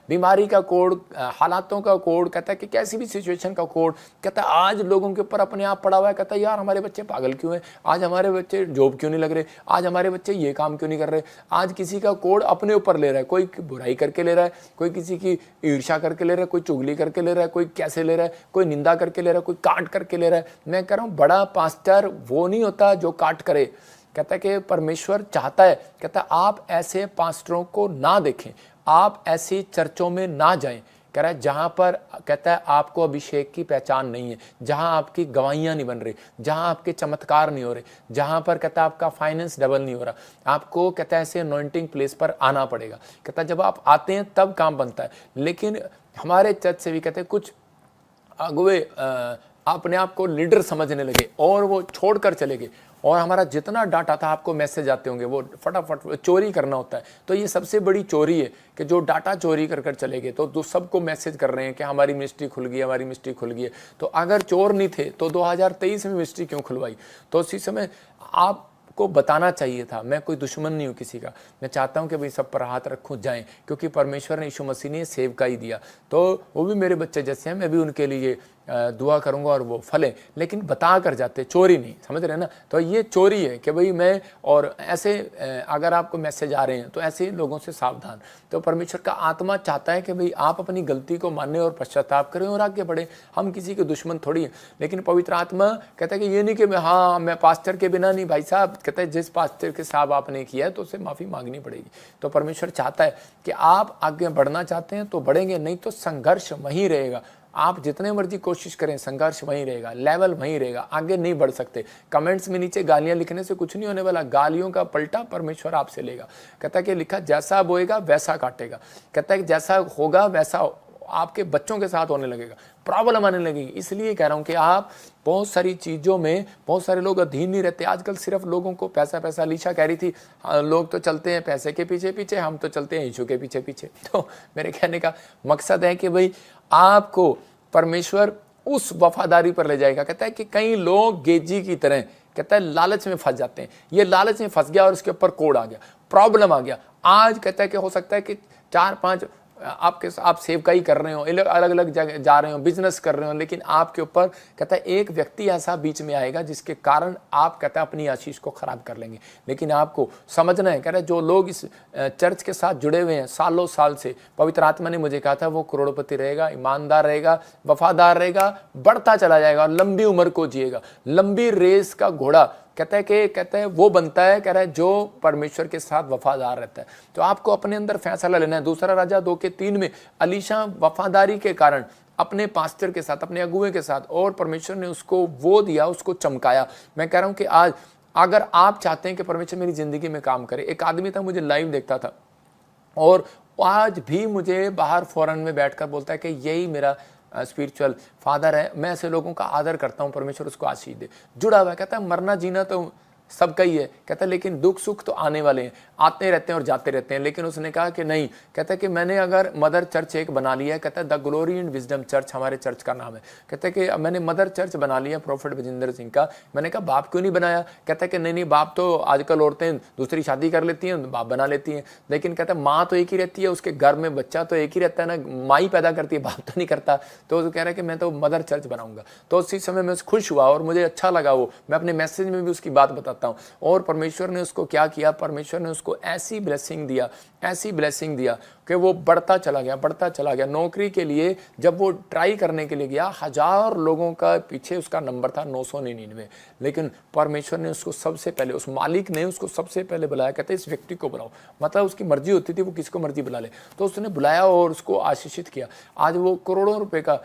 बीमारी का कोड, हालातों का कोड, कहता है कि कैसी भी सिचुएशन का कोड, कहता है आज लोगों के ऊपर अपने आप पड़ा हुआ है। कहता है यार हमारे बच्चे पागल क्यों हैं, आज हमारे बच्चे जॉब क्यों नहीं लग रहे, आज हमारे बच्चे ये काम क्यों नहीं कर रहे। आज किसी का कोड अपने ऊपर ले रहा है, कोई बुराई करके ले रहा है, कोई किसी की ईर्ष्या करके ले रहा है, कोई चुगली करके ले रहा है, कोई कैसे ले रहा है, कोई निंदा करके ले रहा है, कोई काट करके ले रहा है। मैं कह रहा हूँ बड़ा पास्टर वो नहीं होता जो काट करे। कहता है कि परमेश्वर चाहता है, कहता है आप ऐसे पास्टरों को ना देखें, आप ऐसी चर्चों में ना जाएं। कह रहा है जहाँ पर कहता है आपको अभिषेक की पहचान नहीं है, जहाँ आपकी गवाहियाँ नहीं बन रही, जहाँ आपके चमत्कार नहीं हो रहे, जहाँ पर कहता है आपका फाइनेंस डबल नहीं हो रहा, आपको कहता है ऐसे अनॉइंटिंग प्लेस पर आना पड़ेगा। कहता है जब आप आते हैं तब काम बनता है। लेकिन हमारे चर्च से भी कहते हैं कुछ अगुवे अपने आप को लीडर समझने लगे और वो छोड़कर चले गए, और हमारा जितना डाटा था, आपको मैसेज आते होंगे, वो फटाफट चोरी करना होता है। तो ये सबसे बड़ी चोरी है कि जो डाटा चोरी कर कर चले गए, तो सबको मैसेज कर रहे हैं कि हमारी मिनिस्ट्री खुल गई, हमारी मिनिस्ट्री खुल गई है। तो अगर चोर नहीं थे तो 2023 में मिनिस्ट्री क्यों खुलवाई। तो उसी समय आपको बताना चाहिए था। मैं कोई दुश्मन नहीं हूँ किसी का, मैं चाहता हूँ कि भाई सब पर हाथ रखूँ जाएँ, क्योंकि परमेश्वर ने यीशु मसीह ने सेवकाई दिया, तो वो भी मेरे बच्चे जैसे हैं, मैं भी उनके लिए दुआ करूंगा और वो फलें। लेकिन बता कर जाते, चोरी नहीं, समझ रहे हैं ना। तो ये चोरी है कि भाई मैं, और ऐसे अगर आपको मैसेज आ रहे हैं तो ऐसे लोगों से सावधान। तो परमेश्वर का आत्मा चाहता है कि भाई आप अपनी गलती को माने और पश्चाताप करें और आगे बढ़े। हम किसी के दुश्मन थोड़ी हैं। लेकिन पवित्र आत्मा कहता है कि ये नहीं कि मैं पास्टर के बिना नहीं, भाई साहब कहता है जिस पास्टर के साथ आपने किया है तो उससे माफ़ी मांगनी पड़ेगी। तो परमेश्वर चाहता है कि आप आगे बढ़ना चाहते हैं तो बढ़ेंगे, नहीं तो संघर्ष वहीं रहेगा। आप जितने मर्जी कोशिश करें, संघर्ष वहीं रहेगा, लेवल वहीं रहेगा, आगे नहीं बढ़ सकते। कमेंट्स में नीचे गालियां लिखने से कुछ नहीं होने वाला, गालियों का पलटा परमेश्वर आपसे लेगा। कहता है कि लिखा जैसा बोएगा वैसा काटेगा। कहता है कि जैसा होगा वैसा आपके बच्चों के साथ होने लगेगा, प्रॉब्लम आने लगेगी। इसलिए कह रहा हूँ कि आप बहुत सारी चीज़ों में, बहुत सारे लोग अधीन नहीं रहते। आजकल सिर्फ लोगों को पैसा पैसा, लीशा कह रही थी लोग तो चलते हैं पैसे के पीछे पीछे, हम तो चलते हैं यीशु के पीछे पीछे। तो मेरे कहने का मकसद है कि भाई आपको परमेश्वर उस वफादारी पर ले जाएगा। कहता है कि कई लोग गेजी की तरह कहता है लालच में फंस जाते हैं। ये लालच में फंस गया और उसके ऊपर कोड आ गया, प्रॉब्लम आ गया। आज कहता है कि हो सकता है कि 4-5 आप सेवकाई कर रहे हो, अलग अलग जगह जा रहे हो, बिजनेस कर रहे हो, लेकिन आपके ऊपर कहता है एक व्यक्ति ऐसा बीच में आएगा जिसके कारण आप कहता है अपनी आशीष को खराब कर लेंगे। लेकिन आपको समझना है, कह रहा है जो लोग इस चर्च के साथ जुड़े हुए हैं सालों साल से, पवित्र आत्मा ने मुझे कहा था वो करोड़पति रहेगा, ईमानदार रहेगा, वफादार रहेगा, बढ़ता चला जाएगा और लंबी उम्र को जिएगा। लंबी रेस का घोड़ा कहता है वो बनता है, कह रहा है जो परमेश्वर के साथ वफादार रहता है। तो आपको अपने अंदर फैसला लेना है। दूसरा राजा 2:3 में अलीशा वफादारी के कारण अपने पास्टर के साथ, अपने अगुए के साथ, और परमेश्वर ने उसको वो दिया, उसको चमकाया। मैं कह रहा हूँ कि आज अगर आप चाहते हैं कि परमेश्वर मेरी जिंदगी में काम करे, एक आदमी था मुझे लाइव देखता था और आज भी मुझे बाहर फॉरेन में बैठकर बोलता है कि यही मेरा स्पिरिचुअल फादर है। मैं ऐसे लोगों का आदर करता हूँ, परमेश्वर उसको आशीष दे। जुड़ा हुआ है, कहता है मरना जीना तो सबका ही है, कहता है लेकिन दुख सुख तो आने वाले हैं, आते रहते हैं और जाते रहते हैं। लेकिन उसने कहा कि नहीं, कहता है कि मैंने अगर मदर चर्च एक बना लिया है, कहता है the glory and wisdom church हमारे चर्च का नाम है। कहता है कि मैंने मदर चर्च बना लिया प्रोफेट विजेंद्र सिंह का। मैंने कहा बाप क्यों नहीं बनाया? कहता है कि नहीं बाप तो आजकल औरतें दूसरी शादी कर लेती हैं, बाप बना लेती हैं। लेकिन कहता है माँ तो एक ही रहती है, उसके घर में बच्चा तो एक ही रहता है ना, माँ ही पैदा करती है, बाप तो नहीं करता। तो वो कह रहा है कि मैं तो मदर चर्च बनाऊंगा। तो उसी समय मैं खुश हुआ और मुझे अच्छा लगा। वो मैं अपने मैसेज में भी उसकी बात बताता हूँ। और परमेश्वर ने उसको क्या किया, परमेश्वर ने उसको ऐसी ब्लेसिंग दिया, ऐसी ब्लेसिंग दिया कि वो बढ़ता चला गया, बढ़ता चला गया। नौकरी के लिए जब वो ट्राई करने के लिए गया, 1000 लोगों का पीछे उसका नंबर था 999, लेकिन परमेश्वर ने उसको सबसे पहले, उस मालिक ने उसको सबसे पहले बुलाया। कहते इस व्यक्ति को बुलाओ, मतलब उसकी मर्जी होती थी वो किसको मर्जी बुला ले। तो उसने बुलाया और उसको आशीषित किया। आज वो करोड़ों रुपए का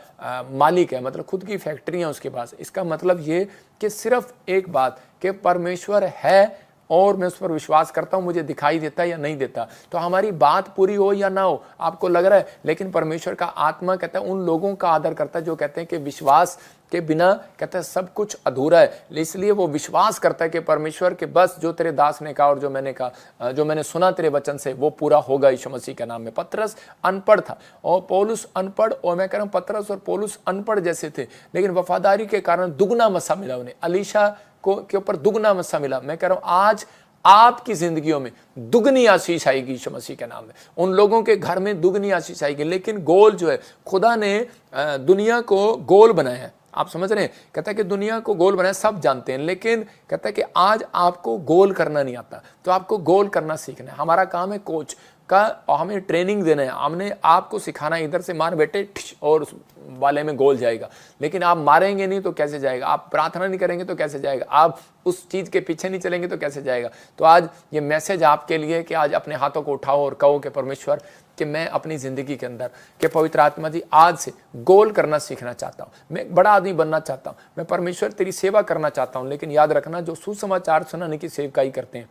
मालिक है, मतलब खुद की फैक्ट्रियाँ उसके पास। इसका मतलब ये कि सिर्फ एक बात कि परमेश्वर है और मैं उस पर विश्वास करता हूँ, मुझे दिखाई देता है या नहीं देता। तो हमारी बात पूरी हो या ना हो, आपको लग रहा है, लेकिन परमेश्वर का आत्मा कहता है उन लोगों का आदर करता है जो कहते हैं कि विश्वास के बिना कहता है सब कुछ अधूरा है। इसलिए वो विश्वास करता है कि परमेश्वर के बस जो तेरे दास ने कहा और जो मैंने कहा, जो मैंने सुना तेरे वचन से, वो पूरा होगा यीशु मसीह के नाम में। पतरस अनपढ़ था और पौलुस अनपढ़, और मैं कह रहा हूँ पतरस और पौलुस अनपढ़ जैसे थे, लेकिन वफादारी के कारण दुगना मसा मिला उन्हें। अलीशा के ऊपर दुगना मसा मिला। मैं कह रहा हूं आज आपकी जिंदगियों में दुगनी आशीष आएगी यीशु मसीह के नाम में। उन लोगों के घर में दुगनी आशीष आएगी। लेकिन गोल जो है, खुदा ने दुनिया को गोल बनाया है। आप समझ रहे हैं? कहता है कि दुनिया को गोल बनाया, सब जानते हैं, लेकिन कहता है कि आज आपको गोल करना नहीं आता, तो आपको गोल करना सीखना है। हमारा काम है कोच का, और हमें ट्रेनिंग देना है, हमने आपको सिखाना है, इधर से मार बेटे और उस वाले में गोल जाएगा। लेकिन आप मारेंगे नहीं तो कैसे जाएगा? आप प्रार्थना नहीं करेंगे तो कैसे जाएगा? आप उस चीज के पीछे नहीं चलेंगे तो कैसे जाएगा? तो आज ये मैसेज आपके लिए कि आज अपने हाथों को उठाओ और कहो कि परमेश्वर कि मैं अपनी जिंदगी के अंदर कि पवित्र आत्मा जी आज से गोल करना सीखना चाहता हूँ, मैं एक बड़ा आदमी बनना चाहता हूँ, मैं परमेश्वर तेरी सेवा करना चाहता हूँ। लेकिन याद रखना, जो सुसमाचार सुनाने की सेवकाई करते हैं,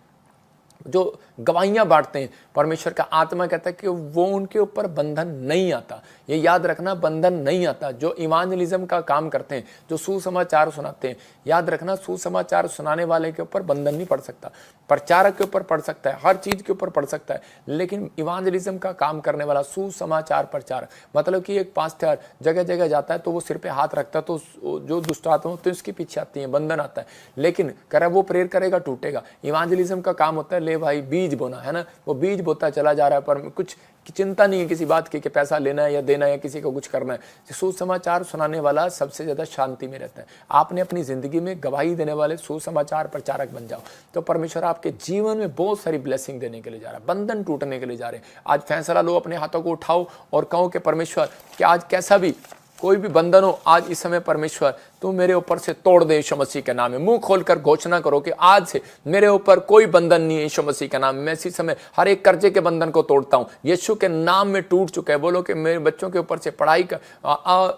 जो गवाहियां बांटते हैं, परमेश्वर का आत्मा कहता है कि वो उनके ऊपर बंधन नहीं आता। ये याद रखना, बंधन नहीं आता। जो इवांजलिज्म का काम करते हैं, जो सुसमाचार सुनाते हैं, याद रखना सुसमाचार सुनाने वाले के ऊपर बंधन नहीं पड़ सकता, प्रचारक के ऊपर पड़ सकता है, हर चीज के ऊपर पड़ सकता है। लेकिन इवांजलिज्म का काम करने वाला सुसमाचार प्रचारक, मतलब कि एक पास्टर जगह जगह जाता है तो वो सिर पे हाथ रखता है, तो जो दुष्ट आत्मा तो इसके पीछे आती है, बंधन आता है। लेकिन कह वो प्रेयर करेगा, टूटेगा। इवांजलिज्म का काम होता है ले भाई बीज बोना, है ना, वो बीज बोता चला जा रहा है, पर कुछ चिंता नहीं है किसी बात की कि पैसा लेना है या देना है या किसी को कुछ करना है। सुसमाचार सुनाने वाला सबसे ज्यादा शांति में रहता है। आपने अपनी जिंदगी में गवाही देने वाले सुसमाचार प्रचारक बन जाओ, तो परमेश्वर आपके जीवन में बहुत सारी ब्लेसिंग देने के लिए जा रहा है, बंधन टूटने के लिए जा रहे हैं। आज फैसला लो, अपने हाथों को उठाओ और कहो कि परमेश्वर कि आज कैसा भी कोई भी बंधन हो, आज इस समय परमेश्वर तू मेरे ऊपर से तोड़ दे यीशु मसीह के नाम में। मुंह खोलकर घोषणा करो कि आज से मेरे ऊपर कोई बंधन नहीं है यीशु मसीह के नाम में। मैं इसी समय हर एक कर्जे के बंधन को तोड़ता हूं, यीशु के नाम में टूट चुका है। बोलो कि मेरे बच्चों के ऊपर से पढ़ाई का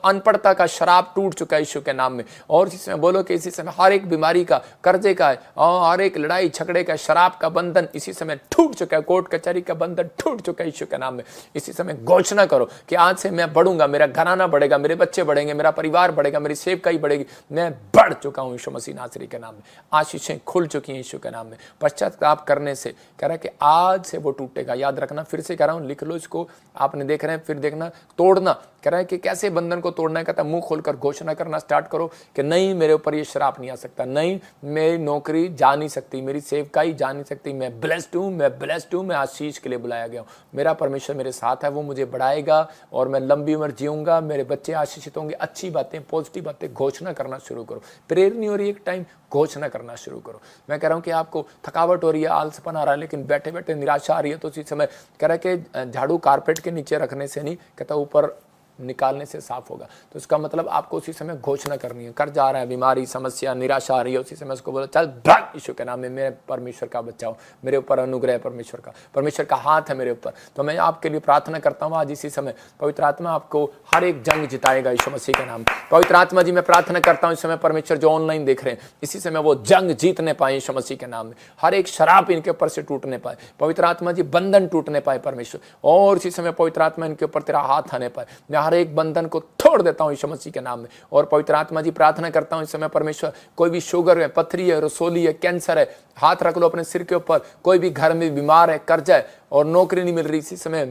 अनपढ़ता का शराब टूट चुका है यीशु के नाम में। और इसी समय बोलो कि इसी समय हर एक बीमारी का, कर्जे का और हर एक लड़ाई झगड़े का, शराब का बंधन इसी समय टूट चुका है। कोर्ट कचहरी का बंधन टूट चुका है यीशु के नाम में। इसी समय घोषणा करो कि आज से मैं बढ़ूंगा, मेरा घराना बढ़ेगा, मेरे बच्चे बढ़ेंगे, मेरा परिवार बढ़ेगा, मेरी सेवकाई बढ़ेगी, मैं बढ़ चुका हूं यीशु मसीह नासरी के नाम में। आशीषें खुल चुकी हैं यीशु के नाम में। पश्चाताप करने से कह रहा है कि आज से वो टूटेगा। याद रखना, फिर से कह रहा हूं, लिख लो इसको, आपने देख रहे हैं, फिर देखना। तोड़ना कह रहा है कि कैसे बंधन को तोड़ना है। कहता है मुंह खोलकर घोषणा करना स्टार्ट करो कि नहीं, मेरे ऊपर ये श्राप नहीं आ सकता, नहीं मेरी नौकरी जा नहीं सकती, मेरी सेवकाई जा नहीं सकती, मैं ब्लेस्ड हूं, मैं ब्लेस्ड हूं, मैं आशीष के लिए बुलाया गया हूं। मेरा परमेश्वर मेरे साथ है, वो मुझे बढ़ाएगा और मैं लंबी उम्र जीऊंगा, मेरे बच्चे आशीषित होंगे। अच्छी बातें, पॉजिटिव बातें घोषणा करना शुरू करो। प्रेयर नहीं हो रही एक टाइम, घोषणा करना शुरू करो। मैं कह रहा हूं कि आपको थकावट हो रही है, आलसपन आ रहा है, लेकिन बैठे बैठे निराशा आ रही है, तो उसी समय कह रहा है कि झाड़ू कारपेट के नीचे रखने से नहीं, कहता ऊपर निकालने से साफ होगा। तो इसका मतलब आपको उसी समय घोषणा करनी है। कर जा रहा है, बीमारी, समस्या, निराशा आ रही है, उसी समय उसको बोलो चल भाग यीशु के नाम में, मेरे परमेश्वर का बच्चा हो, मेरे ऊपर अनुग्रह है परमेश्वर का हाथ है मेरे ऊपर। तो मैं आपके लिए प्रार्थना करता हूँ आज इसी समय, पवित्र आत्मा आपको हर एक जंग जिताएगा यीशु मसीह के नाम। पवित्र आत्मा जी, मैं प्रार्थना करता हूँ इस समय परमेश्वर जो ऑनलाइन देख रहे हैं, इसी समय वो जंग जीतने पाए यीशु मसीह के नाम में। हर एक शराब इनके ऊपर से टूटने पाए पवित्र आत्मा जी, बंधन टूटने पाए परमेश्वर, और इसी समय पवित्र आत्मा इनके ऊपर तेरा हाथ आने पाए। मैं हर एक बंधन को तोड़ देता हूं यीशु मसीह के नाम में। और पवित्र आत्मा जी, प्रार्थना करता हूं इस समय परमेश्वर, कोई भी शुगर है, पथरी है, रसोली है, कैंसर है, हाथ रख लो अपने सिर के ऊपर। कोई भी घर में बीमार है, कर्जा है और नौकरी नहीं मिल रही, इसी समय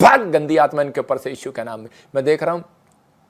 भाग गंदी आत्मा इनके ऊपर से यीशु के नाम में। मैं देख रहा हूं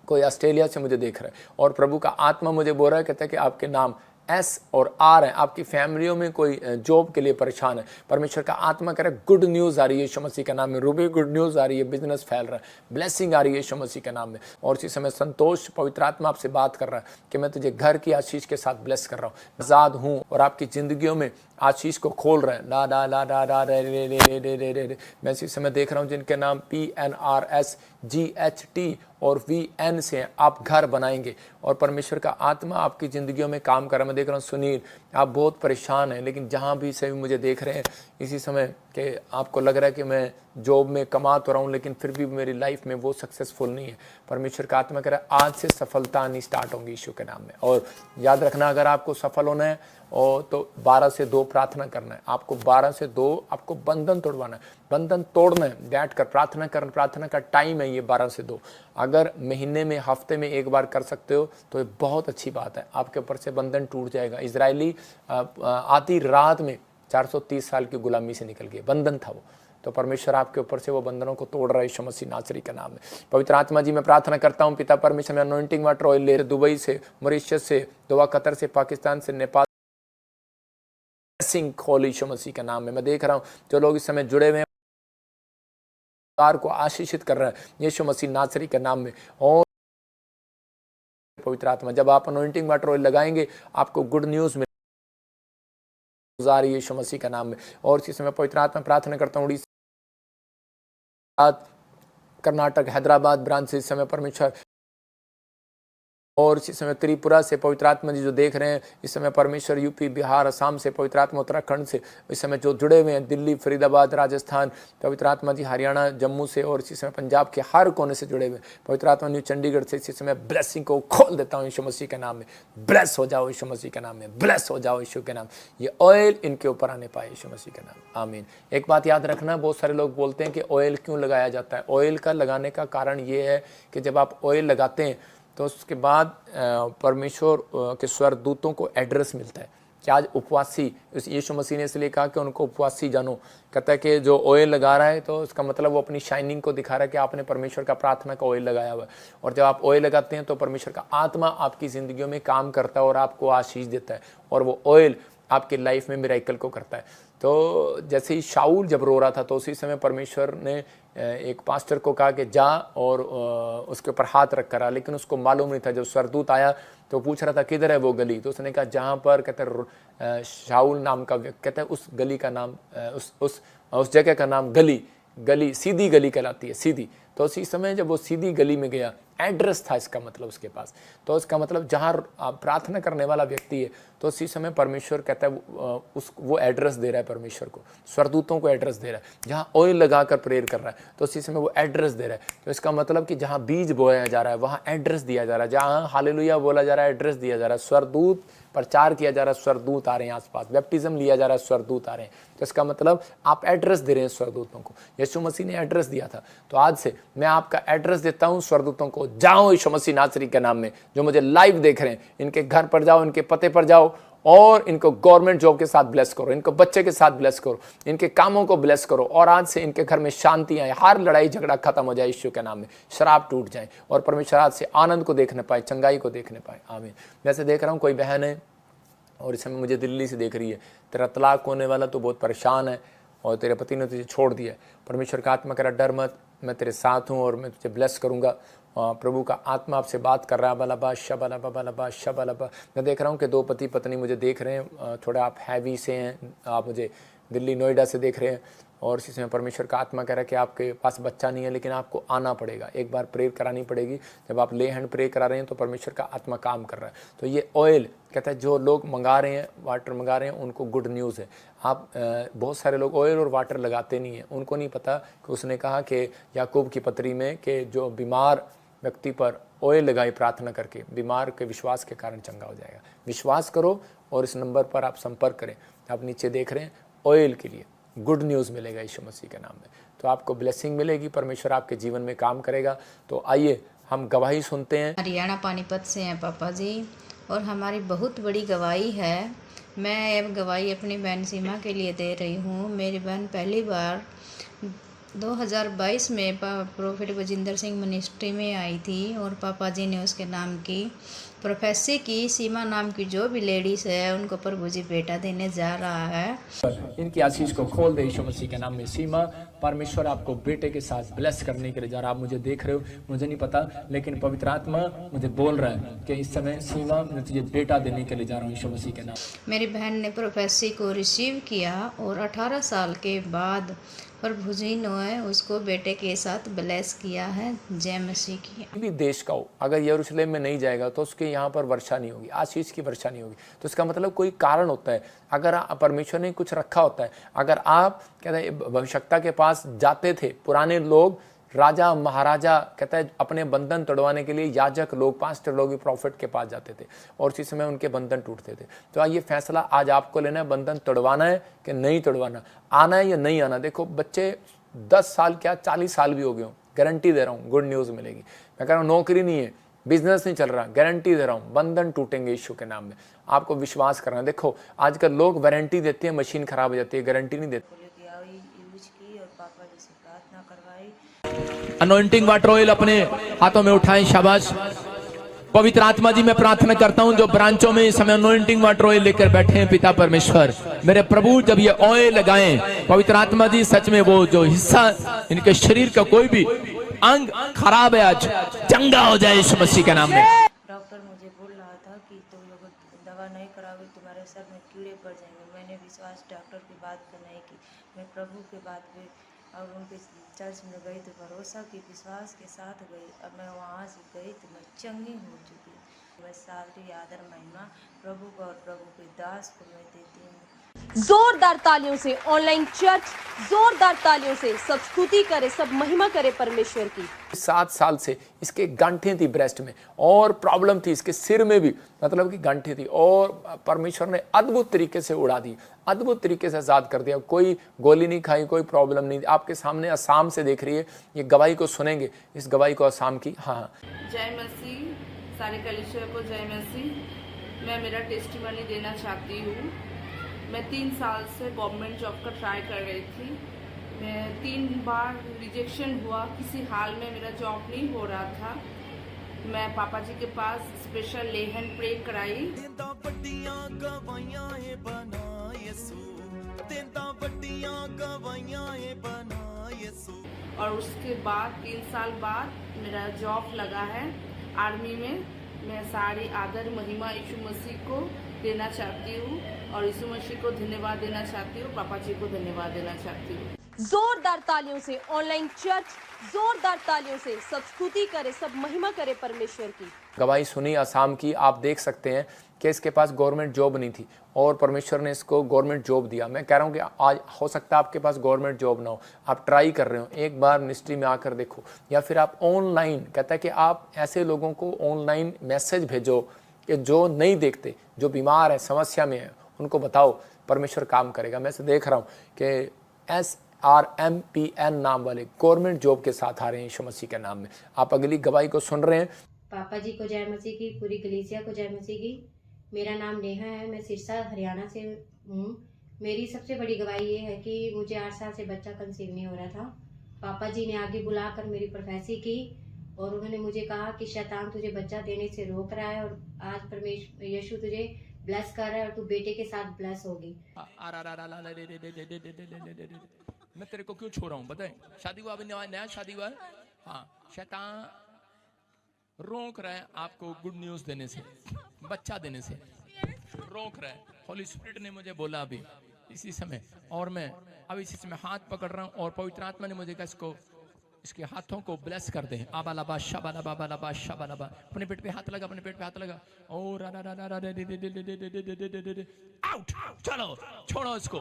कोई ऑस्ट्रेलिया से मुझे देख रहा है और प्रभु का आत्मा मुझे बोल रहा है, कहता है कि आपके नाम एस और आर है। आपकी फैमिलियों में कोई जॉब के लिए परेशान है, परमेश्वर का आत्मा कह रहा है गुड न्यूज़ आ रही है यीशु मसीह के नाम में। रूबी गुड न्यूज़ आ रही है, बिजनेस फैल रहा है, ब्लेसिंग आ रही है यीशु मसीह के नाम में। और इसी समय संतोष, पवित्र आत्मा आपसे बात कर रहा है कि मैं तुझे घर की आशीष के साथ ब्लेस कर रहा हूँ, आजाद हूँ और आपकी जिंदगियों में आशीष को खोल रहे हैं। ला ला ला ला ला रे रे रे रे रे रे रे। मैं इसी समय देख रहा हूँ जिनके नाम PNRSGHT और VN से आप घर बनाएंगे और परमेश्वर का आत्मा आपकी जिंदगियों में काम कर रहा है। मैं देख रहा हूँ सुनील, आप बहुत परेशान हैं, लेकिन जहाँ भी से भी मुझे देख रहे हैं इसी समय कि आपको लग रहा है कि मैं जॉब में कमा तो रहा हूँ लेकिन फिर भी मेरी लाइफ में वो सक्सेसफुल नहीं है। परमेश्वर का आत्मा कह रहा है आज से सफलता आनी स्टार्ट होंगी यीशु के नाम में। और याद रखना, अगर आपको सफल होना है और तो 12 से 2 प्रार्थना करना है। आपको 12 से 2 आपको बंधन तोड़वाना है, बंधन तोड़ना है, बैठ कर प्रार्थना करना। प्रार्थना का टाइम है ये 12 से 2। अगर महीने में, हफ्ते में एक बार कर सकते हो तो ये बहुत अच्छी बात है, आपके ऊपर से बंधन टूट जाएगा। इजरायली आधी रात में 430 साल की गुलामी से निकल गए, बंधन था वो। तो परमेश्वर आपके ऊपर से वो बंधनों को तोड़ रहा है यीशु मसीह नासरी के नाम में। पवित्र आत्मा जी मैं प्रार्थना करता हूँ पिता परमेश्वर, मैं अनॉइंटिंग वाटर ऑयल ले दुबई से, मॉरिशस से, दोहा, कतर से, पाकिस्तान से, नेपाल सिंह खोल यीशु मसीह के नाम में। मैं देख रहा हूँ जो लोग इस समय जुड़े हुए हैं को आशीषित कर रहे हैं यीशु मसीह नासरी के नाम में। और पवित्र आत्मा जब आप अनॉइंटिंग वाटर ऑयल लगाएंगे आपको गुड न्यूज गुजारी यीशु मसीह के नाम में। और इसी समय पवित्र आत्मा प्रार्थना करता हूँ उड़ीसा, कर्नाटक, हैदराबाद ब्रांच से इस समय परमेश्वर, और इसी समय त्रिपुरा से पवित्र आत्मा जी जो देख रहे हैं इस समय परमेश्वर, यूपी, बिहार, असम से पवित्र आत्मा, उत्तराखंड से इस समय जो जुड़े हुए हैं, दिल्ली, फरीदाबाद, राजस्थान, पवित्र आत्मा जी हरियाणा, जम्मू से, और इसी समय पंजाब के हर कोने से जुड़े हुए पवित्र आत्मा न्यू चंडीगढ़ से इसी समय ब्लेसिंग को खोल देता हूँ यीशु मसीह के नाम में। ब्लेस हो जाओ यीशु मसीह के नाम में, ब्लेस हो जाओ यीशु के नाम। ये ऑयल इनके ऊपर आने पाए यीशु मसीह के नाम, आमीन। एक बात याद रखना, बहुत सारे लोग बोलते हैं कि ऑयल क्यों लगाया जाता है। ऑयल का लगाने का कारण ये है कि जब आप ऑयल लगाते हैं तो उसके बाद परमेश्वर के स्वर्गदूतों को एड्रेस मिलता है कि आज उपवासी, यीशु मसीह ने इसलिए कहा कि उनको उपवासी जानो। कहता है कि जो ऑयल लगा रहा है तो उसका मतलब वो अपनी शाइनिंग को दिखा रहा है कि आपने परमेश्वर का प्रार्थना का ऑयल लगाया हुआ है। और जब आप ऑयल लगाते हैं तो परमेश्वर का आत्मा आपकी ज़िंदगियों में काम करता है और आपको आशीष देता है, और वो ऑयल आपके लाइफ में मिरेकल को करता है। तो जैसे ही शाऊल जब रो रहा था तो उसी समय परमेश्वर ने एक पास्टर को कहा कि जा और उसके ऊपर हाथ रख कर आ, लेकिन उसको मालूम नहीं था। जब स्वर्गदूत आया तो पूछ रहा था किधर है वो गली, तो उसने कहा जहाँ पर, कहते शाऊल नाम का व्यक्ति, कहता है उस गली का नाम, उस जगह का नाम गली सीधी गली कहलाती है, सीधी। तो उसी समय जब वो सीधी गली में गया, एड्रेस था इसका मतलब उसके पास, तो इसका मतलब जहाँ प्रार्थना करने वाला व्यक्ति है तो उसी समय परमेश्वर कहता है वो एड्रेस दे रहा है परमेश्वर को, स्वर्गदूतों को एड्रेस दे रहा है। जहाँ ऑयल लगाकर प्रेयर कर रहा है तो उसी समय वो एड्रेस दे रहा है। तो इसका मतलब कि जहाँ बीज बोया जा रहा है वहाँ एड्रेस दिया जा रहा है, जहाँ हालेलुया बोला जा रहा है एड्रेस दिया जा रहा है, स्वर्गदूत प्रचार किया जा रहा है, स्वर्गदूत आ रहे हैं आसपास, बैप्टिज्म लिया जा रहा है, स्वर्गदूत आ रहे हैं। तो इसका मतलब आप एड्रेस दे रहे हैं स्वर्गदूतों को। यीशु मसीह ने एड्रेस दिया था, तो आज से मैं आपका एड्रेस देता हूं स्वर्गदूतों को। जाओ यीशु मसीह नासरी के नाम में, जो मुझे लाइव देख रहे हैं, इनके घर पर जाओ, इनके पते पर जाओ और इनको गवर्नमेंट जॉब के साथ ब्लेस करो, इनको बच्चे के साथ ब्लेस करो, इनके कामों को ब्लेस करो, और आज से इनके घर में शांति आए, हर लड़ाई झगड़ा खत्म हो जाए यीशु के नाम में, शराब टूट जाए और परमेश्वर आज से आनंद को देखने पाए, चंगाई को देखने पाए, आमीन। वैसे देख रहा हूँ कोई बहन है और इस समय मुझे दिल्ली से देख रही है, तेरा तलाक होने वाला, तो बहुत परेशान है और तेरे पति ने तुझे छोड़ दिया है। परमेश्वर का आत्मा कह रहा डर मत, मैं तेरे साथ हूँ और मैं तुझे ब्लेस करूँगा। प्रभु का आत्मा आपसे बात कर रहा है, बलाबा शबलाबा बलाबा शबलाबा। मैं देख रहा हूँ कि 2 पति पत्नी मुझे देख रहे हैं, थोड़ा आप हैवी से हैं, आप मुझे दिल्ली नोएडा से देख रहे हैं, और इसी समय परमेश्वर का आत्मा कह रहा है कि आपके पास बच्चा नहीं है लेकिन आपको आना पड़ेगा, एक बार प्रेयर करानी पड़ेगी। जब आप ले हैंड प्रे करा रहे हैं तो परमेश्वर का आत्मा काम कर रहा है। तो ये ऑयल कहता है जो लोग मंगा रहे हैं, वाटर मंगा रहे हैं, उनको गुड न्यूज़ है। आप बहुत सारे लोग ऑयल और वाटर लगाते नहीं हैं, उनको नहीं पता कि उसने कहा कि याकूब की पत्री में कि जो बीमार व्यक्ति पर ऑयल लगाई प्रार्थना करके, बीमार के विश्वास के कारण चंगा हो जाएगा। विश्वास करो और इस नंबर पर आप संपर्क करें, आप नीचे देख रहे हैं, ऑयल के लिए गुड न्यूज़ मिलेगा यीशु मसीह के नाम में। तो आपको ब्लेसिंग मिलेगी, परमेश्वर आपके जीवन में काम करेगा। तो आइए हम गवाही सुनते हैं। हरियाणा पानीपत से हैं पापा जी, और हमारी बहुत बड़ी गवाही है। मैं अब गवाही अपनी बहन सीमा के लिए दे रही हूँ। मेरी बहन पहली बार 2022 में प्रोफेट बजिंदर सिंह मिनिस्ट्री में आई थी और पापा जी ने उसके नाम की प्रोफेसी की। सीमा नाम की जो भी लेडीज़ है उनको प्रभु जी बेटा देने जा रहा है। इनकी आशीष को खोल दे यीशु मसीह के नाम में। सीमा, परमेश्वर आपको बेटे के साथ ब्लेस करने के लिए जा रहा है। आप मुझे देख रहे हो, मुझे नहीं पता, लेकिन पवित्र आत्मा मुझे बोल रहा है कि इस समय सीमा मैं तुझे बेटा देने के लिए जा रहा हूँ यीशु मसीह के नाम। मेरी बहन ने प्रोफेसी को रिसीव किया और 18 साल के बाद प्रभु जी ने उसको बेटे के साथ ब्लेस किया है। जय मसीह की। भी देश का हो, अगर यरूशलेम में नहीं जाएगा तो उसके यहाँ पर वर्षा नहीं होगी, आशीष की वर्षा नहीं होगी। तो इसका मतलब कोई कारण होता है, अगर परमेश्वर ने कुछ रखा होता है। अगर आप कहते हैं भविष्यता के पास जाते थे, पुराने लोग राजा महाराजा कहता है अपने बंधन तोड़वाने के लिए याजक लोग, पास्टर लोग भी प्रॉफिट के पास जाते थे और उसी समय उनके बंधन टूटते थे। तो ये फैसला आज आपको लेना है, बंधन तोड़वाना है कि नहीं तोड़वाना, आना है या नहीं आना। देखो बच्चे 10 साल क्या 40 साल भी हो गए हो, गारंटी दे रहा हूँ गुड न्यूज़ मिलेगी। मैं कह रहा हूँ नौकरी नहीं है, बिजनेस नहीं चल रहा, गारंटी दे रहा हूँ बंधन टूटेंगे यीशु के नाम में। आपको विश्वास करना। देखो आजकल लोग वारंटी देते हैं, मशीन खराब हो जाती है, गारंटी नहीं देते। अनॉइंटिंग वाटर ऑयल अपने हाथों में उठाएं, शाबाश। पवित्र आत्मा जी मैं प्रार्थना करता हूं जो ब्रांचों में इस समय अनॉइंटिंग वाटर ऑयल लेकर बैठे हैं, पिता परमेश्वर मेरे प्रभु जब ये ऑयल लगाएं, पवित्र आत्मा जी सच में वो जो हिस्सा इनके शरीर का कोई भी अंग खराब है आज चंगा हो जाए यीशु मसीह के नाम में। डॉक्टर मुझे बोल रहा था कि तुम लोग दवा नहीं कराओगे तुम्हारे सर में कीड़े पड़ जाएंगे। मैंने विश्वास डॉक्टर की बात पर नहीं की, मैं प्रभु की बात पे और उनके चर्च में गई तो भरोसा की विश्वास के साथ गई। अब मैं वहाँ से गई तो मैं चंगी हो चुकी। मैं सारी आदर महिमा प्रभु को और प्रभु के दास को मैं देती हूँ। जोरदार तालियों से ऑनलाइन चर्च, जोरदार तालियों से सब स्तुति करे, सब महिमा करे परमेश्वर की। 7 साल से इसके गांठें थी ब्रेस्ट में और प्रॉब्लम थी इसके सिर में भी, मतलब कि गांठें थी और परमेश्वर ने अद्भुत तरीके से उड़ा दी, अद्भुत तरीके से आजाद कर दिया। कोई गोली नहीं खाई, कोई प्रॉब्लम नहीं। आपके सामने असम से देख रही है, ये गवाही को सुनेंगे, इस गवाही को असम की। हाँ जय मसीह, सारे कलीसिया को जय मसीह। मैं मेरा टेस्टिमनी देना चाहती हूँ। मैं 3 साल से गवर्नमेंट जॉब का ट्राई कर रही थी। मैं 3 बार रिजेक्शन हुआ, किसी हाल में मेरा जॉब नहीं हो रहा था। मैं पापा जी के पास स्पेशल लेहन प्रे कराई और उसके बाद 3 साल बाद मेरा जॉब लगा है आर्मी में। मैं सारी आदर महिमा यीशु मसीह को देना चाहती हूँ और यीशु मसीह को धन्यवाद देना चाहती हूँ, पापा जी को धन्यवाद देना चाहती हूँ। जोरदार तालियों से ऑनलाइन चर्च, जोरदार तालियों से सब स्तुति करे, सब महिमा करे परमेश्वर की। गवाही सुनी असम की। आप देख सकते हैं कि इसके पास गवर्नमेंट जॉब नहीं थी और परमेश्वर ने इसको गवर्नमेंट जॉब दिया। मैं कह रहा हूँ कि आज हो सकता है आपके पास गवर्नमेंट जॉब ना हो, आप ट्राई कर रहे हो, एक बार मिनिस्ट्री में आकर देखो, या फिर आप ऑनलाइन, कहता है कि आप ऐसे लोगों को ऑनलाइन मैसेज भेजो कि जो नहीं देखते, जो बीमार है, समस्या में है, उनको बताओ, परमेश्वर काम करेगा। मैं से देख रहा हूँ कि SRMPN नाम वाले गवर्नमेंट जॉब के साथ आ रहे हैं यीशु मसीह के नाम में। आप अगली गवाही को सुन रहे हैं। पापा जी को जय मसीह की, पूरी कलीसिया को जय मसीह की। मेरा नाम नेहा है, मैं सिरसा हरियाणा से हूँ। मेरी सबसे बड़ी गवाही ये है कि मुझे 8 साल से बच्चा कंसीव नहीं हो रहा था। पापा जी ने आगे बुलाकर मेरी प्रोफेसी की और उन्होंने मुझे कहा कि शैतान तुझे बच्चा देने से रोक रहा है और आज परमेश्वर यीशु तुझे ब्लेस कर रहा है और तू बेटे के साथ ब्लेस होगी। मैं तेरे को क्यों छोड़ रहा हूँ बताए? शादी हुआ, अभी नया शादी हुआ। हाँ, शैतान रोक रहा है आपको गुड न्यूज देने से, बच्चा देने से रोक रहा है। होली स्पिरिट ने मुझे बोला अभी इसी समय, और मैं अभी इसी समय हाथ पकड़ रहा हूँ और पवित्र आत्मा ने मुझे कहा इसको, इसके हाथों को ब्लेस कर दे। आबालाबा शाबालाबा बालाबा शाबालाबा। अपने पेट पे हाथ लगा, अपने पेट पे हाथ लगा। और आउट, चलो छोड़ो इसको।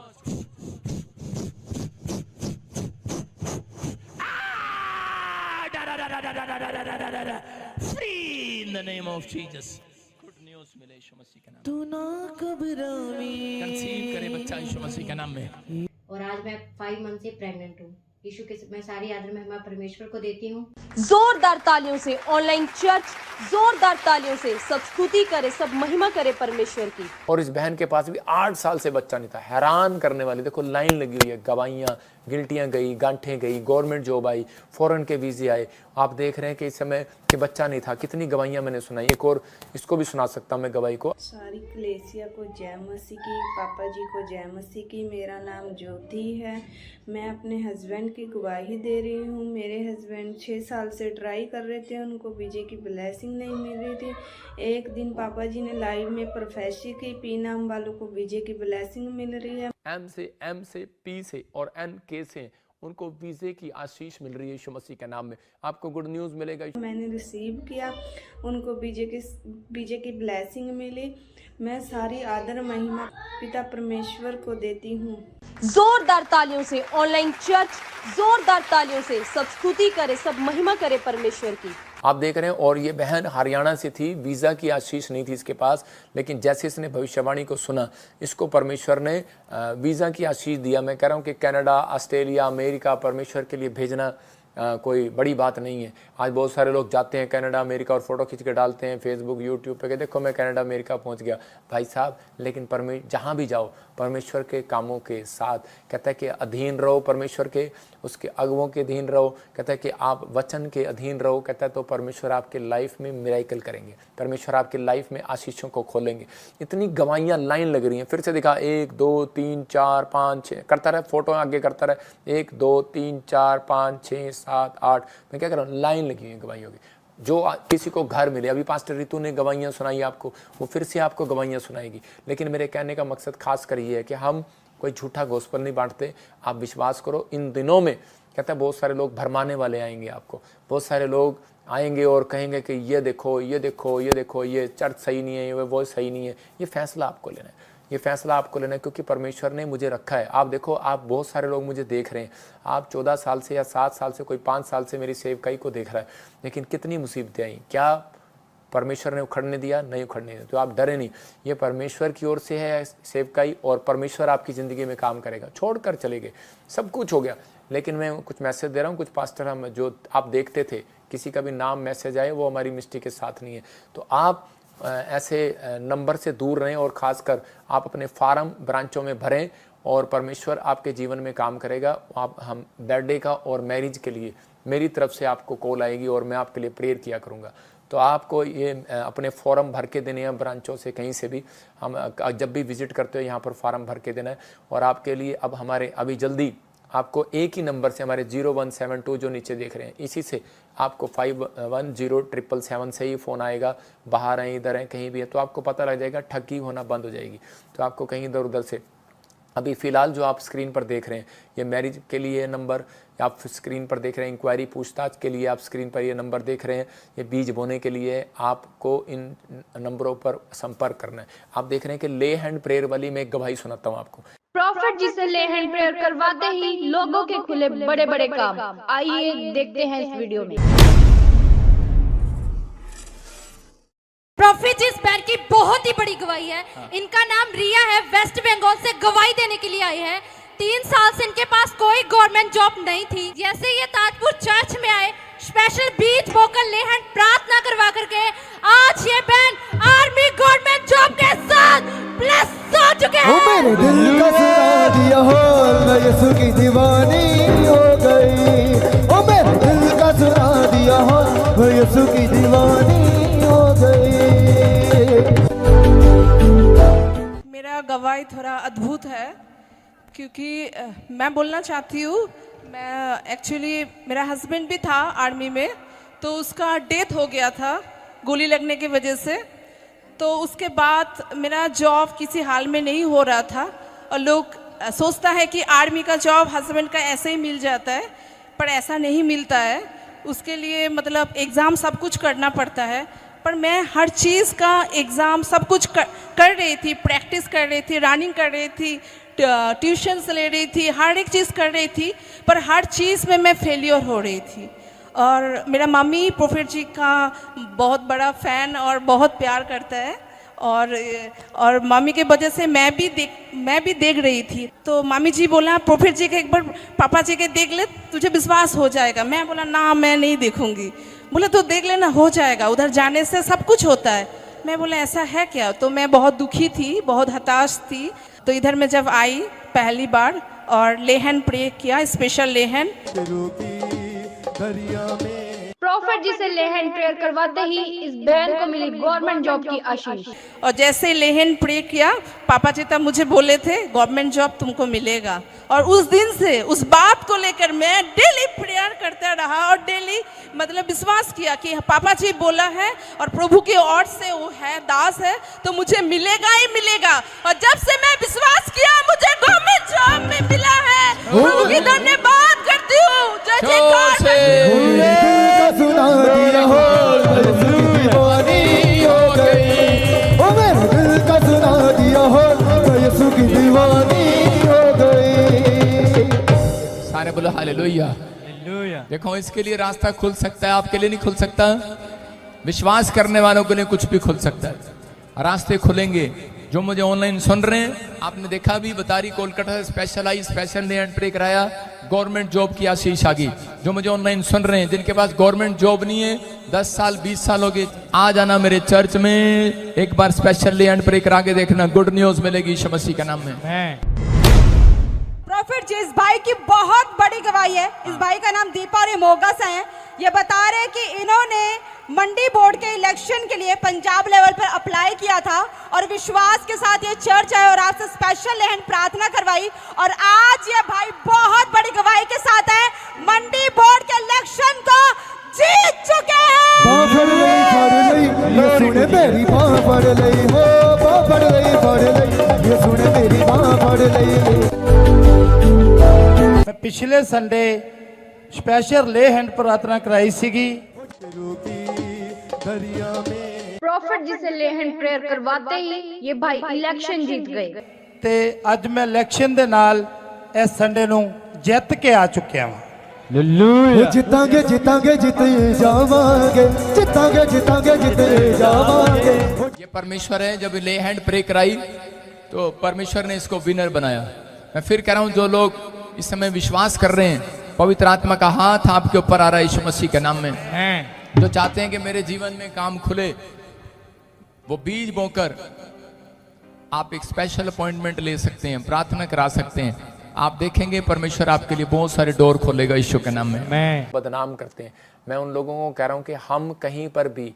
Free in the name of Jesus. Good news मिले यीशु मसीह के नाम। तू ना घबरावी। कंसीव करे बच्चा यीशु मसीह के नाम में। और आज मैं 5 मंथ से प्रेग्नेंट हूँ। यीशु के मैं सारी आदर महिमा परमेश्वर को देती हूँ। जोरदार तालियों से ऑनलाइन चर्च, जोरदार तालियों से सब स्तुति करे, सब महिमा करे परमेश्वर की। और इस बहन के पास भी 8 साल से बच्चा नहीं था। हैरान करने वाली, देखो लाइन लगी हुई है, गवाहियाँ, गिल्टियाँ गई, गांठें गई, गवर्नमेंट जॉब आई, फॉरेन के वीजे आए। आप देख रहे हैं कि इस समय कि बच्चा नहीं था। कितनी गवाहियाँ मैंने सुनाई, एक और इसको भी सुना सकता हूँ मैं गवाही को। सारी कलेसिया को जय मसीह की, पापा जी को जय मसीह की। मेरा नाम ज्योति है। मैं अपने हस्बैंड की गवाही दे रही हूँ। मेरे हस्बैंड 6 साल से ट्राई कर रहे थे, उनको बीजे की ब्लेसिंग नहीं मिल रही थी। एक दिन पापा जी ने लाइव में प्रोफेसी की, पी नाम वालों को बीजे की ब्लेसिंग मिल रही है। M से P से और NK से उनको वीजे की आशीष मिल रही है यीशु मसीह के नाम में। आपको गुड न्यूज मिलेगा। मैंने रिसीव किया, उनको बीजे की ब्लेसिंग मिली। मैं सारी आदर महिमा पिता परमेश्वर को देती हूँ। जोरदार तालियों से ऑनलाइन चर्च, जोरदार तालियों से सब स्तुति करे, सब महिमा करे परमेश्वर की। आप देख रहे हैं। और ये बहन हरियाणा से थी, वीज़ा की आशीष नहीं थी इसके पास, लेकिन जैसे इसने भविष्यवाणी को सुना, इसको परमेश्वर ने वीज़ा की आशीष दिया। मैं कह रहा हूँ कि कनाडा, ऑस्ट्रेलिया, अमेरिका परमेश्वर के लिए भेजना कोई बड़ी बात नहीं है। आज बहुत सारे लोग जाते हैं कनाडा, अमेरिका और फ़ोटो खींच के डालते हैं फेसबुक, यूट्यूब पे कि देखो मैं कनाडा, अमेरिका पहुंच गया। भाई साहब, लेकिन जहाँ भी जाओ परमेश्वर के कामों के साथ, कहता है कि अधीन रहो परमेश्वर के, उसके अगुओं के अधीन रहो, कहता है कि आप वचन के अधीन रहो, कहता है तो परमेश्वर आपके लाइफ में मिराइकल करेंगे, परमेश्वर आपके लाइफ में आशीषों को खोलेंगे। इतनी गवाहियाँ लाइन लग रही हैं। फिर से दिखा, 1 2 3 4 5 6 करता रहे, फोटो आगे करता रहे, 1 2 3 4 5 6 7 8। मैं क्या कर रहा हूँ, लाइन लगी हुई है गवाहियों की। जो किसी को घर मिले, अभी पास्टर रितु ने गवाहियाँ सुनाई आपको, वो फिर से आपको गवाहियाँ सुनाएगी। लेकिन मेरे कहने का मकसद खास कर ये है कि हम कोई झूठा गोस्पल नहीं बांटते। आप विश्वास करो, इन दिनों में कहता है बहुत सारे लोग भरमाने वाले आएंगे आपको, बहुत सारे लोग आएंगे और कहेंगे कि ये देखो ये देखो ये देखो, ये चर्च सही नहीं है, वो सही नहीं है। ये फैसला आपको लेना है, ये फैसला आपको लेना है, क्योंकि परमेश्वर ने मुझे रखा है। आप देखो, आप बहुत सारे लोग मुझे देख रहे हैं, आप 14 साल से या 7 साल से, कोई 5 साल से मेरी सेवकाई को देख रहा है, लेकिन कितनी मुसीबतें आई। क्या परमेश्वर ने उखड़ने दिया? नहीं उखड़ने दिया। तो आप डरे नहीं, ये परमेश्वर की ओर से है सेवकाई, और परमेश्वर आपकी ज़िंदगी में काम करेगा। छोड़ कर चले गए, सब कुछ हो गया, लेकिन मैं कुछ मैसेज दे रहा हूँ। कुछ पास्टर हम जो आप देखते थे, किसी का भी नाम मैसेज आए, वो हमारी मिस्टी के साथ नहीं है। तो आप ऐसे नंबर से दूर रहें, और ख़ासकर आप अपने फार्म ब्रांचों में भरें, और परमेश्वर आपके जीवन में काम करेगा। आप हम बर्थडे का और मैरिज के लिए मेरी तरफ से आपको कॉल आएगी, और मैं आपके लिए प्रेयर किया करूँगा। तो आपको ये अपने फॉर्म भर के देने हैं ब्रांचों से, कहीं से भी। हम जब भी विजिट करते हो यहाँ पर फॉर्म भर के देना है। और आपके लिए अब हमारे अभी जल्दी आपको एक ही नंबर से, हमारे 0172 जो नीचे देख रहे हैं, इसी से आपको 510777 से ही फ़ोन आएगा। बाहर हैं, इधर हैं, कहीं भी है, तो आपको पता लग जाएगा, ठगी होना बंद हो जाएगी। तो आपको कहीं इधर उधर से, अभी फ़िलहाल जो आप स्क्रीन पर देख रहे हैं, ये मैरिज के लिए नंबर आप स्क्रीन पर देख रहे हैं, इंक्वायरी पूछताछ के लिए आप स्क्रीन पर ये नंबर देख रहे हैं, ये बीज बोने के लिए आपको इन नंबरों पर संपर्क करना है। आप देख रहे हैं कि ले हैंड प्रेयर वाली मैं एक गवाही सुनाता हूँ आपको। प्रॉफिट जी से ले हैंड प्रेयर करवाते ही लोगों के खुले बड़े बड़े काम। आइए देखते हैं इस वीडियो में। प्रॉफिट इस बहन की बहुत ही बड़ी गवाही है। इनका नाम रिया है, वेस्ट बंगाल से गवाही देने के लिए आई है। 3 साल से इनके पास कोई गवर्नमेंट जॉब नहीं थी। जैसे ये ताजपुर चर्च में आए, स्पेशल बीच वोकल ले हैंड प्रार्थना करवा करके आज ये बहन आर्मी गवर्नमेंट जॉब के साथ प्लस हो चुके हैं। मेरे दिल का सुना दिया हो, मैं यीशु की दीवानी हो गई। ओ मेरे दिल का सुना दिया हो, मैं यीशु की दीवानी हो गई। मेरा गवाही थोड़ा अद्भुत है, क्योंकि मैं बोलना चाहती हूँ, मैं एक्चुअली मेरा हस्बैंड भी था आर्मी में, तो उसका डेथ हो गया था गोली लगने की वजह से। तो उसके बाद मेरा जॉब किसी हाल में नहीं हो रहा था, और लोग सोचता है कि आर्मी का जॉब हस्बैंड का ऐसे ही मिल जाता है, पर ऐसा नहीं मिलता है। उसके लिए मतलब एग्ज़ाम सब कुछ करना पड़ता है। पर मैं हर चीज़ का एग्ज़ाम सब कुछ कर रही थी, प्रैक्टिस कर रही थी, रनिंग कर रही थी, ट्यूशन्स ले रही थी, हर एक चीज़ कर रही थी, पर हर चीज़ में मैं फेलियर हो रही थी। और मेरा मम्मी प्रॉफिट जी का बहुत बड़ा फ़ैन और बहुत प्यार करता है, और मम्मी के वजह से मैं भी देख रही थी। तो मम्मी जी बोला प्रॉफिट जी के एक बार पापा जी के देख ले, तुझे विश्वास हो जाएगा। मैं बोला ना, मैं नहीं देखूंगी। बोले तो देख लेना, हो जाएगा, उधर जाने से सब कुछ होता है। मैं बोला ऐसा है क्या? तो मैं बहुत दुखी थी, बहुत हताश थी। तो इधर मैं जब आई पहली बार और लेहन प्रे किया, स्पेशल लेहन। प्रॉफिट जी से ले हैंड प्रेयर करवाते ही इस बहन को मिली गवर्नमेंट जॉब की आशीष। और जैसे लेहन प्रे किया, पापा जी तब मुझे बोले थे गवर्नमेंट जॉब तुमको मिलेगा। और उस दिन से उस बात को लेकर मैं डेली प्रेयर करता रहा, और डेली मतलब विश्वास किया कि पापा जी बोला है और प्रभु की ओर से वो है, दास है, तो मुझे मिलेगा ही मिलेगा। और जब से मैं विश्वास किया, मुझे गवर्नमेंट जॉब में मिला है। प्रभु की धन्यवाद करती हूँ। जय सुना दिया हो, यीशु की दीवानी हो गई। ओ मेरे दिल का सुना दिया हो, यीशु की दीवानी हो गई। बोलो हालेलुया। देखो इसके लिए रास्ता खुल सकता है, आपके लिए नहीं खुल सकता। विश्वास करने वालों के लिए कुछ भी खुल सकता है, रास्ते खुलेंगे। जो मुझे ऑनलाइन सुन रहे हैं, आपने देखा भी बतारी कोलकाता से स्पेशल डे एंड प्रे कराया, गवर्नमेंट जॉब की आशीष आ गई। जो मुझे ऑनलाइन सुन रहे हैं, जिनके पास गवर्नमेंट जॉब नहीं है, 10 साल 20 साल हो गए, आ जाना मेरे चर्च में, एक बार स्पेशल डे एंड प्रे करा के देखना, गुड न्यूज मिलेगी यीशु मसीह के नाम में। प्रॉफिट जी, इस भाई की बहुत बड़ी गवाही है। इस भाई का नाम दीपा और मोगा से है। ये बता रहे हैं कि इन्होंने मंडी बोर्ड के इलेक्शन के लिए पंजाब लेवल पर अप्लाई किया था और विश्वास के साथ ये चर्च आए और आपसे स्पेशल लहन प्रार्थना करवाई, और आज ये भाई बहुत बड़ी गवाही के साथ है, मंडी बोर्ड के इलेक्शन को जीत चुके मैं पिछले संडे स्पेशल ले हैंड प्रार्थना कराई सीगी। प्रॉफिट जी से ले हैंड प्रेयर करवाते ही ये भाई इलेक्शन जीत गए ते अज मैं इलेक्शन दे नाल इस संडे नूं जित के आ चुकिया हां। जितांगे जितांगे जिते जावांगे, जितांगे जितांगे जिते जावांगे। ये परमेश्वर है। जब ले हैंड प्रे कराई तो परमेश्वर ने इसको विनर बनाया। मैं फिर कह रहा हूं, जो लोग इस समय विश्वास कर रहे हैं, पवित्र आत्मा का हाथ आपके ऊपर आ रहा है यीशु मसीह के नाम में। जो चाहते हैं कि मेरे जीवन में काम खुले, वो बीज बोकर आप एक स्पेशल अपॉइंटमेंट ले सकते हैं, प्रार्थना करा सकते हैं। आप देखेंगे परमेश्वर आपके लिए बहुत सारे डोर खोलेगा यीशु के नाम में। बदनाम करते हैं। मैं उन लोगों को कह रहा हूं कि हम कहीं पर भी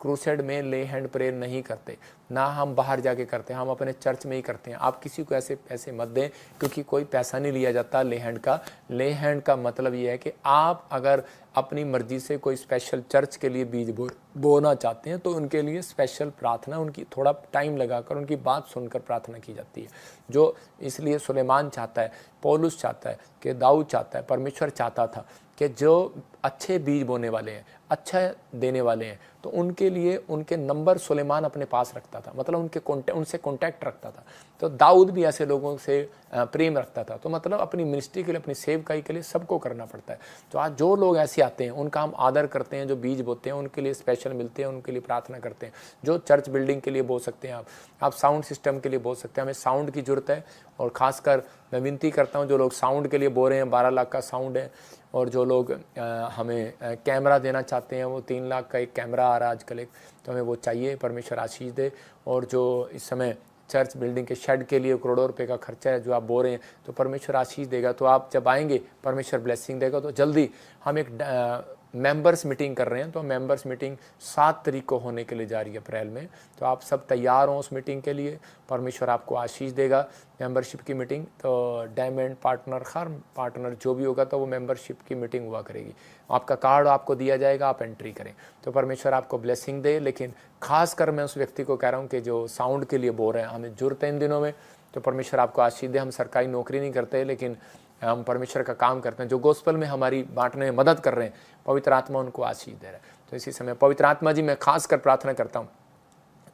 क्रूसेड में ले हैंड प्रेयर नहीं करते, ना हम बाहर जाके करते हैं, हम अपने चर्च में ही करते हैं। आप किसी को ऐसे पैसे मत दें, क्योंकि कोई पैसा नहीं लिया जाता ले हैंड का। ले हैंड का मतलब ये है कि आप अगर अपनी मर्जी से कोई स्पेशल चर्च के लिए बीज बोना चाहते हैं, तो उनके लिए स्पेशल प्रार्थना, उनकी थोड़ा टाइम लगाकर उनकी बात सुनकर प्रार्थना की जाती है। जो इसलिए सुलेमान चाहता है, पौलुस चाहता है, कि दाऊद चाहता है, परमेश्वर चाहता था कि जो अच्छे बीज बोने वाले हैं, अच्छा देने वाले हैं, तो उनके लिए उनके नंबर सुलेमान अपने पास रखता था, मतलब उनसे कांटेक्ट रखता था। तो दाऊद भी ऐसे लोगों से प्रेम रखता था। तो मतलब अपनी मिनिस्ट्री के लिए, अपनी सेवकाई के लिए सबको करना पड़ता है। तो आज जो लोग ऐसे आते हैं, उनका हम आदर करते हैं। जो बीज बोते हैं उनके लिए स्पेशल मिलते हैं, उनके लिए प्रार्थना करते हैं। जो चर्च बिल्डिंग के लिए बो सकते हैं, आप साउंड सिस्टम के लिए बो सकते हैं। हमें साउंड की ज़रूरत है, और ख़ासकर मैं विनती करता हूँ, जो लोग साउंड के लिए बो रहे हैं, 12 लाख का साउंड है, और जो लोग हमें कैमरा देना चाहते हैं, वो 3 लाख का एक कैमरा आ रहा है आजकल एक, तो हमें वो चाहिए। परमेश्वर आशीष दे। और जो इस समय चर्च बिल्डिंग के शेड के लिए करोड़ों रुपए का खर्चा है, जो आप बो रहे हैं, तो परमेश्वर आशीष देगा। तो आप जब आएंगे, परमेश्वर ब्लेसिंग देगा। तो जल्दी हम एक मेंबर्स मीटिंग कर रहे हैं। तो मेंबर्स मीटिंग 7 तारीख को होने के लिए जा रही है अप्रैल में। तो आप सब तैयार हों उस मीटिंग के लिए, परमेश्वर आपको आशीष देगा। मेंबरशिप की मीटिंग, तो डायमंड पार्टनर, हर पार्टनर जो भी होगा, तो वो मेंबरशिप की मीटिंग हुआ करेगी। आपका कार्ड आपको दिया जाएगा, आप एंट्री करें। तो परमेश्वर आपको ब्लेसिंग दे। लेकिन खासकर मैं उस व्यक्ति को कह रहा हूँ कि जो साउंड के लिए बोल रहे हैं, हमें जरूरत है इन दिनों में, तो परमेश्वर आपको आशीष दे। हम सरकारी नौकरी नहीं करते, लेकिन हम परमेश्वर का काम करते हैं। जो गोस्पल में हमारी बांटने में मदद कर रहे हैं, पवित्र आत्मा उनको आशीष दे रहा है। तो इसी समय पवित्र आत्मा जी, मैं खास कर प्रार्थना करता हूँ,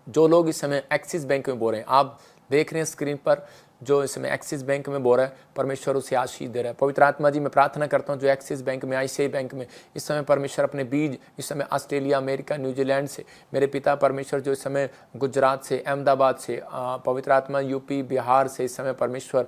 जो लोग इस समय एक्सिस बैंक में बोल रहे हैं, आप देख रहे हैं स्क्रीन पर, जो इस समय एक्सिस बैंक में बोल रहा है, परमेश्वर उसे आशीष दे रहा है। पवित्र आत्मा जी, मैं प्रार्थना करता हूँ, जो एक्सिस बैंक में, ICICI बैंक में इस समय परमेश्वर अपने बीज, इस समय ऑस्ट्रेलिया, अमेरिका, न्यूजीलैंड से मेरे पिता परमेश्वर, जो इस समय गुजरात से, अहमदाबाद से, पवित्र आत्मा यूपी, बिहार से, इस समय परमेश्वर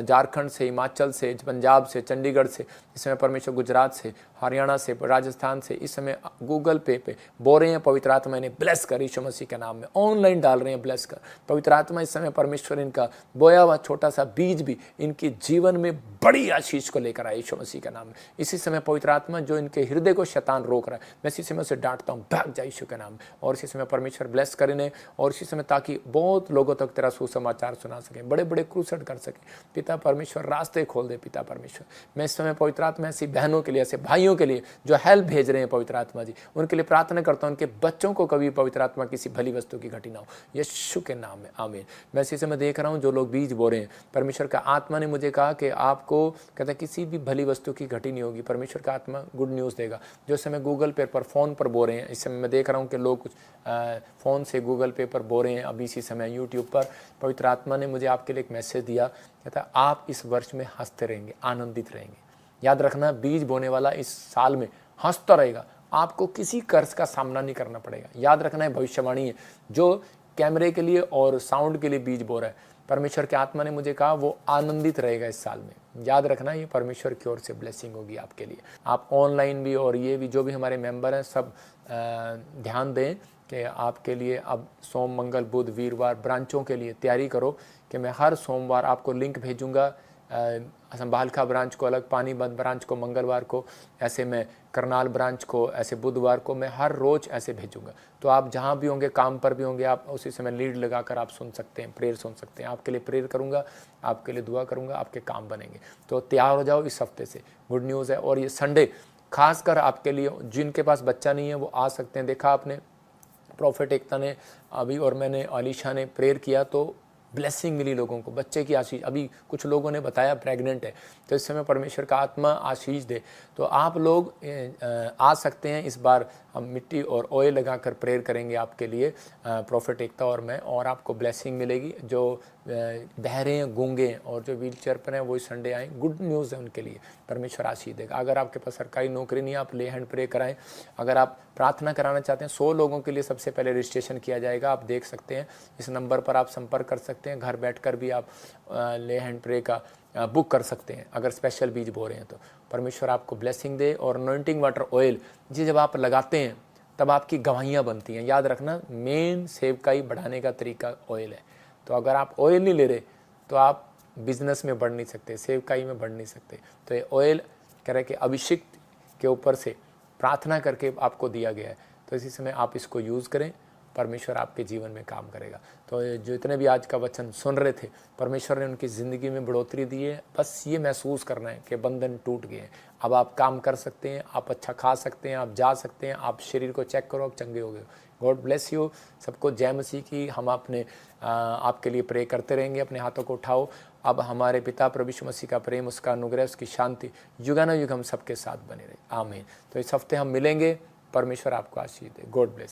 झारखंड से, हिमाचल से, पंजाब से, चंडीगढ़ से, इस समय परमेश्वर गुजरात से, हरियाणा से, राजस्थान से, इस समय गूगल पे बोल रहे हैं, पवित्र आत्मा इन्हें ब्लेस कर यीशु मसीह के नाम में, ऑनलाइन डाल रहे हैं, ब्लेस कर पवित्र आत्मा। इस समय परमेश्वर इनका बोया हुआ छोटा सा बीज भी इनके जीवन में बड़ी आशीष को लेकर आए यीशु मसीह के नाम में। इसी समय पवित्र आत्मा, जो इनके हृदय को शैतान रोक रहा है, मैं इसी समय से डांटता हूँ, भाग जा यीशु के नाम में। और इसी समय परमेश्वर ब्लेस कर इन्हें, और इसी समय ताकि बहुत लोगों तक तेरा सुसमाचार सुना सके, बड़े बड़े क्रूसेड कर सके। पिता परमेश्वर रास्ते खोल दे। पिता परमेश्वर, मैं इस समय पवित्र आत्मा ऐसी बहनों के लिए, ऐसे भाइयों के लिए जो हेल्प भेज रहे हैं पवित्र आत्मा जी, उनके लिए प्रार्थना करता हूँ, उनके बच्चों को कभी पवित्र आत्मा किसी भली वस्तु की घटी ना हो, यीशु के नाम में, आमीन। मैं इसी समय देख रहा हूँ, जो लोग बीज बो रहे हैं, परमेश्वर का आत्मा ने मुझे कहा कि आपको, कहता है, किसी भी भली वस्तु की घटी नहीं होगी। परमेश्वर का आत्मा गुड न्यूज़ देगा। जो समय गूगल पे पर फ़ोन पर बो रहे हैं, इस समय मैं देख रहा हूँ कि लोग कुछ फ़ोन से गूगल पे पर बो रहे हैं। अभी इसी समय यूट्यूब पर पवित्र आत्मा ने मुझे आपके लिए एक मैसेज दिया, कहता आप इस वर्ष में हंसते रहेंगे, आनंदित रहेंगे। याद रखना, बीज बोने वाला इस साल में हंसता रहेगा, आपको किसी कर्ज का सामना नहीं करना पड़ेगा। याद रखना है, भविष्यवाणी है। जो कैमरे के लिए और साउंड के लिए बीज बो रहा है, परमेश्वर की आत्मा ने मुझे कहा वो आनंदित रहेगा इस साल में। याद रखना, ये परमेश्वर की ओर से ब्लेसिंग होगी आपके लिए। आप ऑनलाइन भी और ये भी जो भी हमारे मेंबर हैं सब ध्यान दें कि आपके लिए अब सोम, मंगल, बुध, वीरवार ब्रांचों के लिए तैयारी करो कि मैं हर सोमवार आपको लिंक भेजूंगा। संभालखा ब्रांच को अलग, पानीपत ब्रांच को मंगलवार को, ऐसे मैं करनाल ब्रांच को ऐसे बुधवार को, मैं हर रोज़ ऐसे भेजूंगा। तो आप जहाँ भी होंगे, काम पर भी होंगे, आप उसी समय लीड लगाकर आप सुन सकते हैं, प्रेयर सुन सकते हैं। आपके लिए प्रेयर करूँगा, आपके लिए दुआ करूँगा, आपके काम बनेंगे। तो तैयार हो जाओ, इस हफ्ते से गुड न्यूज़ है। और ये संडे खासकर आपके लिए, जिनके पास बच्चा नहीं है वो आ सकते हैं। देखा आपने, प्रॉफिट एकता ने अभी और मैंने आलिशा ने प्रेयर किया तो ब्लेसिंग मिली लोगों को, बच्चे की आशीष। अभी कुछ लोगों ने बताया प्रेग्नेंट है, तो इस समय परमेश्वर का आत्मा आशीष दे। तो आप लोग आ सकते हैं। इस बार हम मिट्टी और ऑयल लगाकर प्रेयर करेंगे आपके लिए, प्रॉफिट एकता और मैं, और आपको ब्लेसिंग मिलेगी। जो बहरे हैं, गूंगे हैं और जो व्हील चेयर पर हैं वो इस संडे आएँ, गुड न्यूज़ है उनके लिए, परमेश्वर आशीष देगा। अगर आपके पास सरकारी नौकरी नहीं है, आप ले हैंड प्रे कराएं। अगर आप प्रार्थना कराना चाहते हैं, 100 लोगों के लिए सबसे पहले रजिस्ट्रेशन किया जाएगा। आप देख सकते हैं, इस नंबर पर आप संपर्क कर सकते हैं। घर बैठकर भी आप ले हैंड प्रे का बुक कर सकते हैं अगर स्पेशल बीज बो रहे हैं तो। परमेश्वर आपको ब्लेसिंग दे। और अनॉइंटिंग वाटर ऑयल जी जब आप लगाते हैं तब आपकी गवाहियाँ बनती हैं। याद रखना, मेन सेवकाई बढ़ाने का तरीका ऑयल है। तो अगर आप ऑयल नहीं ले रहे तो आप बिजनेस में बढ़ नहीं सकते, सेवकाई में बढ़ नहीं सकते। तो ये ऑयल कह रहे कि अभिषिक्त के ऊपर से प्रार्थना करके आपको दिया गया है, तो इसी समय आप इसको यूज़ करें, परमेश्वर आपके जीवन में काम करेगा। तो जो इतने भी आज का वचन सुन रहे थे, परमेश्वर ने उनकी ज़िंदगी में बढ़ोतरी दी है। बस ये महसूस करना है कि बंधन टूट गए हैं, अब आप काम कर सकते हैं, आप अच्छा खा सकते हैं, आप जा सकते हैं, आप शरीर को चेक करो, आप चंगे हो गए। गॉड ब्लेस यू सबको, जय मसीह की। हम अपने आपके लिए प्रे करते रहेंगे। अपने हाथों को उठाओ। अब हमारे पिता प्रभु यीशु मसीह का प्रेम, उसका अनुग्रह, उसकी शांति युगानुयुग हम सबके साथ बने रहे। आमीन। तो इस हफ्ते हम मिलेंगे। परमेश्वर आपको आशीष दे। God bless.